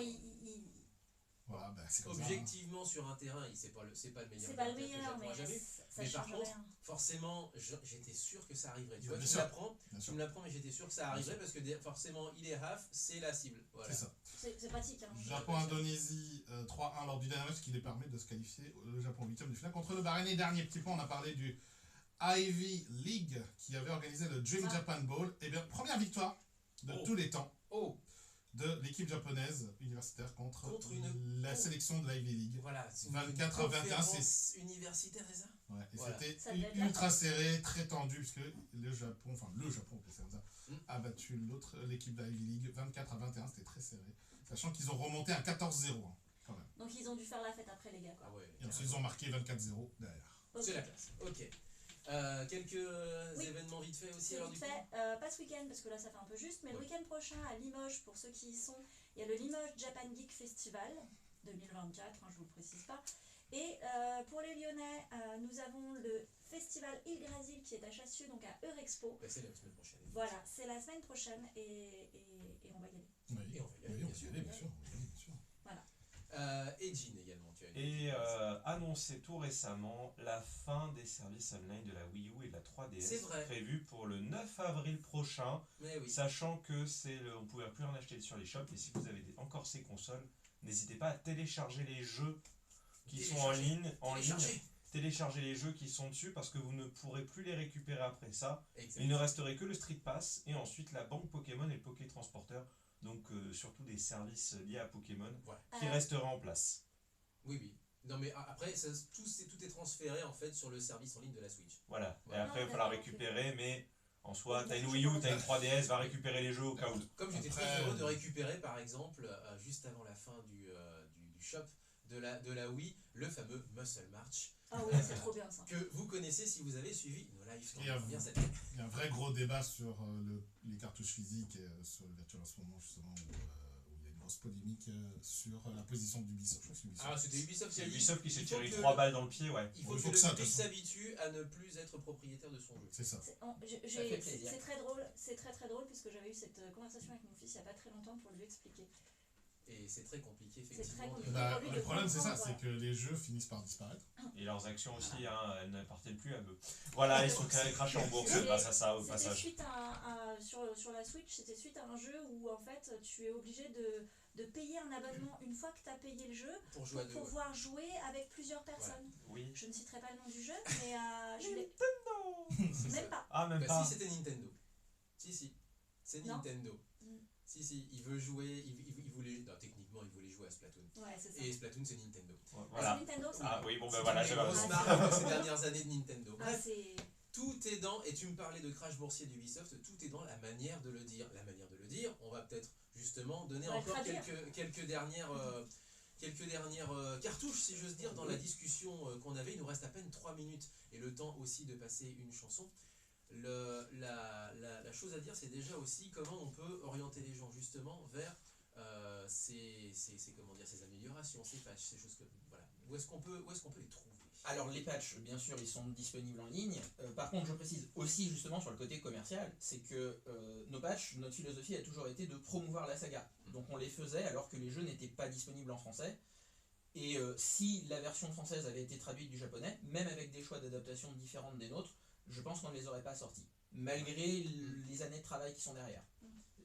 Voilà, bah, c'est comme ça, hein. Objectivement, sur un terrain, c'est pas le meilleur. c'est pas le gardien que meilleur, Japon mais a jamais eu. ça Mais par change contre, rien. forcément, j'étais sûr que ça arriverait. Tu Bien vois, tu sûr. me l'apprends, Bien tu sûr. me l'apprends, mais j'étais sûr que ça arriverait parce que forcément, il est half, c'est la cible. Voilà. C'est ça. C'est pratique. Hein. Japon-Indonésie 3-1 lors du dernier match qui les permet de se qualifier le Japon 8e de finale contre le Bahreïn. Et dernier petit point, on a parlé du Ivy League qui avait organisé le Dream Ah. Japan Bowl. Et bien, première victoire de Oh. tous les temps Oh, de l'équipe japonaise universitaire contre la oh. sélection de l'Ivy League. voilà. c'est 24 à 21, c'est universitaire, c'est ça? Ouais, et Voilà. Ça c'était devait être la ultra serré, très tendu, puisque le Japon, on peut faire ça, Mm. a battu l'équipe de l'Ivy League 24 à 21, c'était très serré. Sachant qu'ils ont remonté à 14-0 hein, quand même. Donc ils ont dû faire la fête après, les gars. Quoi. Ah ouais. Et ensuite, ils ont marqué 24-0 derrière. Ok. C'est la classe. Ok. Quelques Oui. événements vite fait aussi C'est alors vite du coup. fait, pas ce week-end parce que là ça fait un peu juste, mais Ouais. le week-end prochain à Limoges, pour ceux qui y sont, il y a le Limoges Japan Geek Festival 2024, je vous le précise pas. Et pour les Lyonnais, nous avons le festival Yggdrasil qui est à Chassieux, donc à Eurexpo. Bah, c'est la semaine prochaine. Voilà, c'est la semaine prochaine et on va y aller. Oui, Et on va y aller, oui, on bien va y sûr. aller, bien sûr. Bien sûr. Et Jean également, tu as une Et petite- annoncé tout récemment la fin des services online de la Wii U et de la 3DS C'est vrai. prévue pour le 9 avril prochain, Mais oui. sachant que on ne pouvait plus en acheter sur les shops. Et si vous avez encore ces consoles, n'hésitez pas à télécharger les jeux qui qui sont en ligne, Télécharger. téléchargez les jeux qui sont dessus parce que vous ne pourrez plus les récupérer après ça. Exactement. Il ne resterait que le Street Pass et ensuite la banque Pokémon et le Poké Transporteur, donc surtout des services liés à Pokémon Voilà. qui resteraient en place. Oui, oui. Non, mais après, tout est transféré en fait sur le service en ligne de la Switch. Voilà. Et Voilà. après, il va Ah, falloir d'accord, récupérer, mais en soi, Oui, t'as une je Wii U, comprends. t'as une 3DS, va récupérer les jeux au cas où. Comme j'étais Après, très heureux de récupérer par exemple, juste avant la fin du shop de la Wii, le fameux Muscle March, Ah oui, c'est trop bien ça. que vous connaissez si vous avez suivi nos lives Et à bien vous. cette année. Il y a un vrai gros débat sur les cartouches physiques et sur le virtual en ce moment, justement, où il y a une grosse polémique sur la position d'Ubisoft. Je crois que c'est Ubisoft. Ah, c'était Ubisoft C'est a dit, Ubisoft qui s'est il faut tiré que- 3 balles dans le pied, ouais. Il faut Il que faut que le ça, de public toute façon. s'habitue à ne plus être propriétaire de son jeu. C'est ça. C'est fait plaisir. très drôle, c'est très drôle puisque j'avais eu cette conversation avec mon fils il n'y a pas très longtemps pour lui expliquer. Et c'est très compliqué, C'est effectivement. très de- compliqué. Bah, pour lui de le problème, c'est ça, comprendre, c'est que les jeux finissent par disparaître. Et leurs actions aussi, hein, elles n'appartiennent plus à eux. Voilà, ils sont crachés en bourse grâce à ça au C'était passage. suite sur la Switch, c'était suite à un jeu où en fait tu es obligé de payer un abonnement une fois que tu as payé le jeu Pour jouer à pour deux. pouvoir jouer avec plusieurs personnes. Oui. Je ne citerai pas le nom du jeu, mais je l'ai C'est ça. même pas. Ah, même Bah pas. si, c'était Nintendo. Si, c'est Non. Nintendo. Mm. Si, il veut jouer, il voulait, non, techniquement, il voulait jouer à Splatoon. Ouais, c'est ça. Et Splatoon, c'est Nintendo. Ouais, Ah, Voilà. c'est Nintendo, ça. Ah oui, bon ben C'est voilà, une des j'avais grosses raison. marques de ces dernières années de Nintendo. Ah, Bref, c'est tout est dans, et tu me parlais de crash boursier d'Ubisoft, tout est dans la manière de le dire. La manière de le dire, on va peut-être justement donner On va encore traduire. quelques dernières cartouches, si j'ose dire, dans la discussion qu'on avait. Il nous reste à peine 3 minutes et le temps aussi de passer une chanson. La chose à dire, c'est déjà aussi comment on peut orienter les gens justement vers ces améliorations, ces patchs, ces choses que voilà. Où est-ce qu'on peut les trouver? Alors les patchs, bien sûr, ils sont disponibles en ligne. Par contre, je précise aussi justement sur le côté commercial, c'est que nos patchs, notre philosophie a toujours été de promouvoir la saga. Donc on les faisait alors que les jeux n'étaient pas disponibles en français. Et si la version française avait été traduite du japonais, même avec des choix d'adaptation différentes des nôtres, je pense qu'on ne les aurait pas sortis, malgré les années de travail qui sont derrière.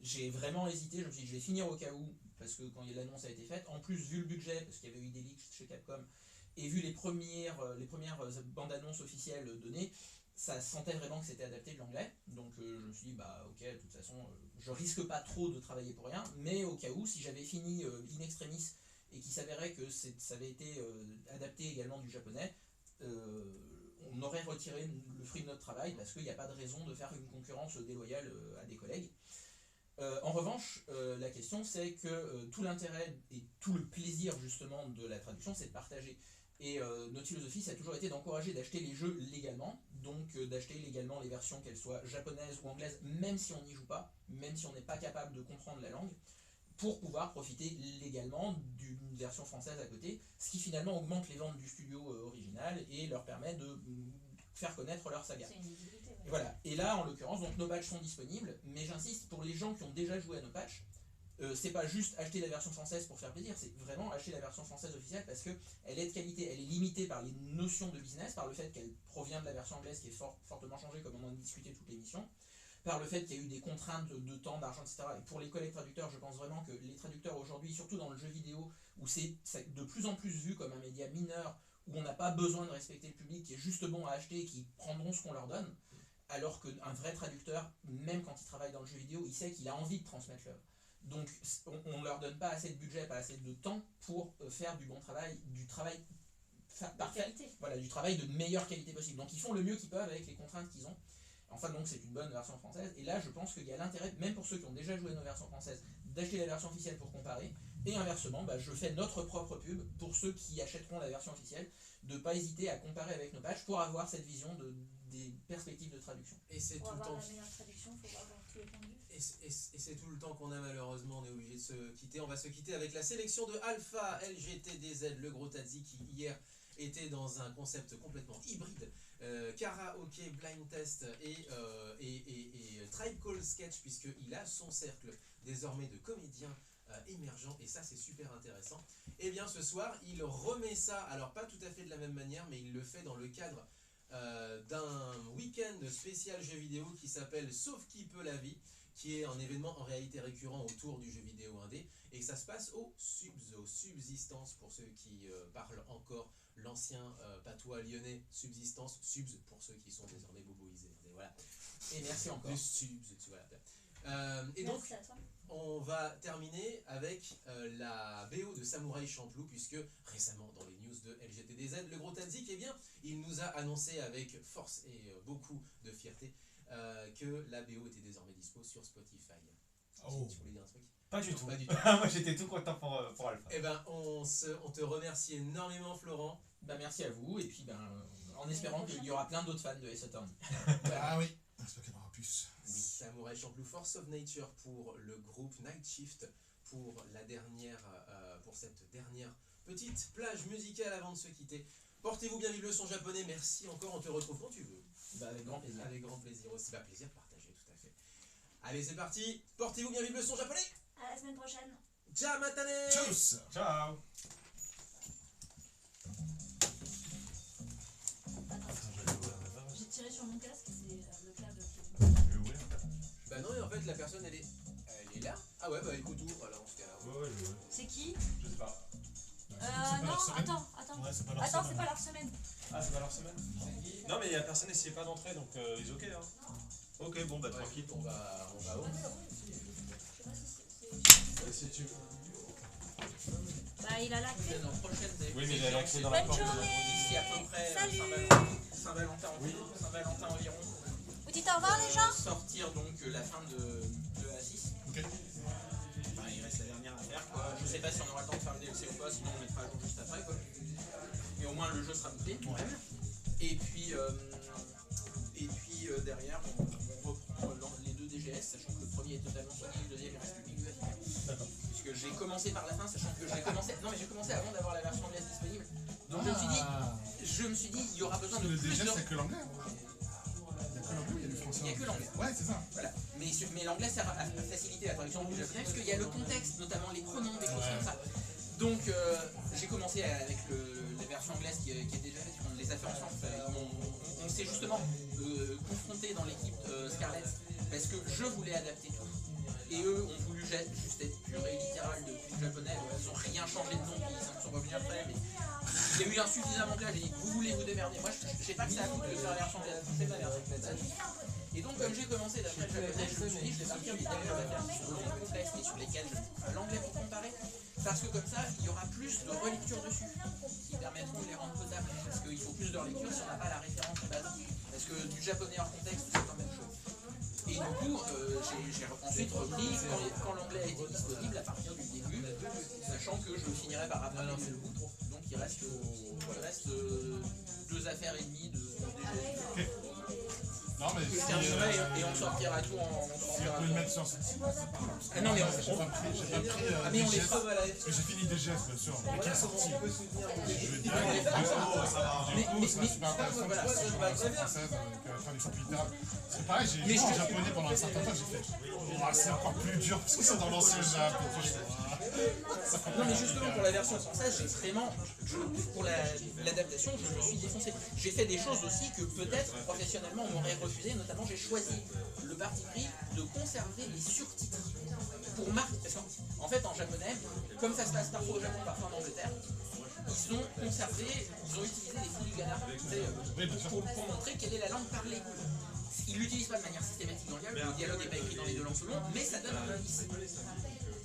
J'ai vraiment hésité, je me suis dit je vais finir au cas où, parce que quand l'annonce a été faite, en plus vu le budget, parce qu'il y avait eu des leaks chez Capcom, et vu les premières bandes annonces officielles données, ça sentait vraiment que c'était adapté de l'anglais. Donc je me suis dit bah ok, de toute façon je risque pas trop de travailler pour rien, mais au cas où, si j'avais fini in extremis et qu'il s'avérait que ça avait été adapté également du japonais, on aurait retiré le fruit de notre travail parce qu'il n'y a pas de raison de faire une concurrence déloyale à des collègues. En revanche, la question c'est que tout l'intérêt et tout le plaisir justement de la traduction, c'est de partager. Et notre philosophie, ça a toujours été d'encourager d'acheter les jeux légalement, donc d'acheter légalement les versions, qu'elles soient japonaises ou anglaises, même si on n'y joue pas, même si on n'est pas capable de comprendre la langue, pour pouvoir profiter légalement d'une version française à côté, ce qui finalement augmente les ventes du studio original et leur permet de faire connaître leur saga. c'est une visibilité. Ouais. Et voilà. Et là, en l'occurrence, donc nos patchs sont disponibles, mais j'insiste, pour les gens qui ont déjà joué à nos patchs, c'est pas juste acheter la version française pour faire plaisir, c'est vraiment acheter la version française officielle parce que elle est de qualité, elle est limitée par les notions de business, par le fait qu'elle provient de la version anglaise qui est fortement changée, comme on en a discuté toute l'émission, par le fait qu'il y a eu des contraintes de temps, d'argent, etc. Et pour les collègues traducteurs, je pense vraiment que les traducteurs aujourd'hui, surtout dans le jeu vidéo, où c'est de plus en plus vu comme un média mineur, où on n'a pas besoin de respecter le public, qui est juste bon à acheter et qui prendront ce qu'on leur donne, alors qu'un vrai traducteur, même quand il travaille dans le jeu vidéo, il sait qu'il a envie de transmettre l'œuvre. Donc on ne leur donne pas assez de budget, pas assez de temps pour faire du bon travail, du travail parfait, Qualité. voilà, du travail de meilleure qualité possible. Donc ils font le mieux qu'ils peuvent avec les contraintes qu'ils ont. Enfin donc c'est une bonne version française. Et là je pense qu'il y a l'intérêt, même pour ceux qui ont déjà joué nos versions françaises, d'acheter la version officielle pour comparer. Et inversement, je fais notre propre pub pour ceux qui achèteront la version officielle, de ne pas hésiter à comparer avec nos patchs pour avoir cette vision des perspectives de traduction. Et c'est Pour tout le avoir temps. la meilleure traduction, il faut avoir tous les points de vue. Et c'est tout le temps qu'on a malheureusement, on est obligé de se quitter. On va se quitter avec la sélection de Alpha LGTDZ, le gros Tadzi qui hier était dans un concept complètement hybride. Karaoke, blind test et Tribe Call Sketch, puisqu'il a son cercle désormais de comédiens émergents, et ça c'est super intéressant. Et bien ce soir il remet ça, alors pas tout à fait de la même manière, mais il le fait dans le cadre d'un week-end spécial jeu vidéo qui s'appelle Sauf qui peut la vie, qui est un événement en réalité récurrent autour du jeu vidéo indé, et que ça se passe au Subsistance pour ceux qui parlent encore l'ancien patois lyonnais, subsistance, subs pour ceux qui sont désormais boboisés. Et voilà. Et merci encore. Les subs, tu vois. Et donc, Merci à toi. on va terminer avec la BO de Samouraï Champloo, puisque récemment dans les news de LGTDZ, le gros Tadzik, eh bien, il nous a annoncé avec force et beaucoup de fierté que la BO était désormais dispo sur Spotify. Oh. Tu voulais dire un truc? Pas du tout. Pas du tout. Moi j'étais tout content pour Alpha. Eh ben, on te remercie énormément, Florent. Bah merci à vous, et puis en espérant qu'il y aura plein d'autres fans de Ace Attorney. Ah oui, j'espère qu'il y en aura plus. Oui, Samouraï Champloo, Force of Nature pour le groupe Night Shift pour cette dernière petite plage musicale avant de se quitter. Portez-vous bien, vive le son japonais. Merci encore, on te retrouve quand tu veux. Bah avec grand plaisir. Avec grand plaisir aussi. Bah, plaisir partagé, tout à fait. Allez, c'est parti. Portez-vous bien, vive le son japonais. À la semaine prochaine. Ciao, matane. Tchuss. Ciao. J'ai tiré sur mon casque, c'est le câble qui est... Je vais ouvrir. Bah non, et en fait, la personne, elle est là. Ah ouais, bah écoute, ouvre alors, en ce cas-là. Ouais, je vais. C'est qui? Je sais pas. C'est pas Non, leur semaine. attends. Ouais, c'est pas leur Attends, semaine. c'est pas leur semaine. Ah, c'est pas leur semaine? Non, mais il y a personne n'essayait pas d'entrer, donc ils ok, hein. Ok, bon, bah Ouais, tranquille. on va ouvrir. Si tu veux. Bah, il a la clé. Dans la prochaine Oui, mais j'ai l'accès dans la Bonne porte. journée. D'ici à peu près Salut. Saint-Valentin environ. Vous dites au revoir les gens. Sortir donc la fin de A6. Ok. Enfin, il reste la dernière à faire quoi. Je sais pas si on aura le temps de faire le DLC ou pas, sinon on mettra à jour juste après quoi. Mais au moins le jeu sera bouclé quand même. Et puis derrière on reprend les deux DGS, sachant que le premier est totalement fini, le deuxième il reste le milieu à finir. D'accord. Puisque j'ai commencé par la fin, sachant que j'ai commencé avant d'avoir la version anglaise disponible. Donc je me suis dit il y aura besoin Parce de que le plus DGS, de... c'est que l'anglais. Il y a que l'anglais ou il y a du français? Il y a que l'anglais. Ouais, c'est ça. Voilà. Mais l'anglais sert à faciliter la traduction du japonais parce qu'il y a le contexte, notamment les pronoms, des choses comme ça. Donc j'ai commencé avec la version anglaise qui est déjà faite, on les a fait ensemble. On s'est justement confronté dans l'équipe Scarlett parce que je voulais adapter tout. Et eux ont voulu juste être pur et littéral depuis le japonais. Ils n'ont rien changé de nom, ils sont revenus après. Mais il y a eu insuffisamment de là, j'ai dit vous voulez vous démerder. Moi je sais pas que ça a foutu de faire la version anglaise, c'est ma version anglaise. Et donc comme j'ai commencé d'après le japonais, je me suis dit je vais partir des thèmes sur le contexte et sur lesquels l'anglais pour comparer. Parce que comme ça, il y aura plus de relectures dessus qui permettront de les rendre potables. Parce qu'il faut plus de relectures si on n'a pas la référence de base. Parce que du japonais hors contexte, c'est la même chose. Et du coup, j'ai ensuite repris quand l'anglais a été disponible à partir du début, sachant que je finirai par rattraper le bout. Donc il reste 2 affaires et demie de DG. Non, mais Je terminerai et on sortira tout en. si on peut le mettre sur ce site, c'est pas grave. Ah non, mais J'ai pas pris Ah, mais on les DGS, trouve à la. parce que j'ai fini DGS, bien sûr, mais qui est sorti. On peut soutenir mon Je vais jeu. dire, ça va. Mais- Du coup, c'est super intéressant, voilà, parce que ça je va vois très la bien. française avec traduction plus littérale. C'est pareil, j'ai Mais joué en je- japonais pendant un certain temps, j'ai fait, oh, c'est encore plus dur, parce que c'est dans l'ancien Jap, et tout, je fais, ça fait Non mais justement pour la version française, j'ai vraiment, pour l'adaptation, je me suis défoncé. J'ai fait des choses aussi que peut-être professionnellement on m'aurait refusé, notamment j'ai choisi le parti pris de conserver les surtitres pour marquer. Parce qu'en fait en japonais, comme ça se passe parfois au Japon, parfois en Angleterre, ils ont utilisé des filigrana pour montrer quelle est la langue parlée. Ils l'utilisent pas de manière systématique dans le dialogue n'est pas écrit dans les deux langues selon, mais ça donne un indice.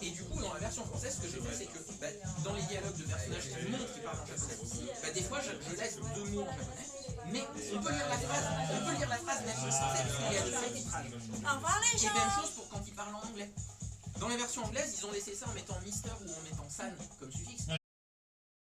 Et du coup, dans la version française, ce que j'ai fait, c'est que dans les dialogues de personnages qui montrent qu'ils parlent en japonais, des fois je laisse 2 mots en japonais, mais on peut lire la phrase même en français parce qu'il y a le sous-titrage. Au revoir les Et gens. même chose pour quand ils parlent en anglais. Dans les versions anglaises, ils ont laissé ça en mettant Mister ou en mettant San comme suffixe.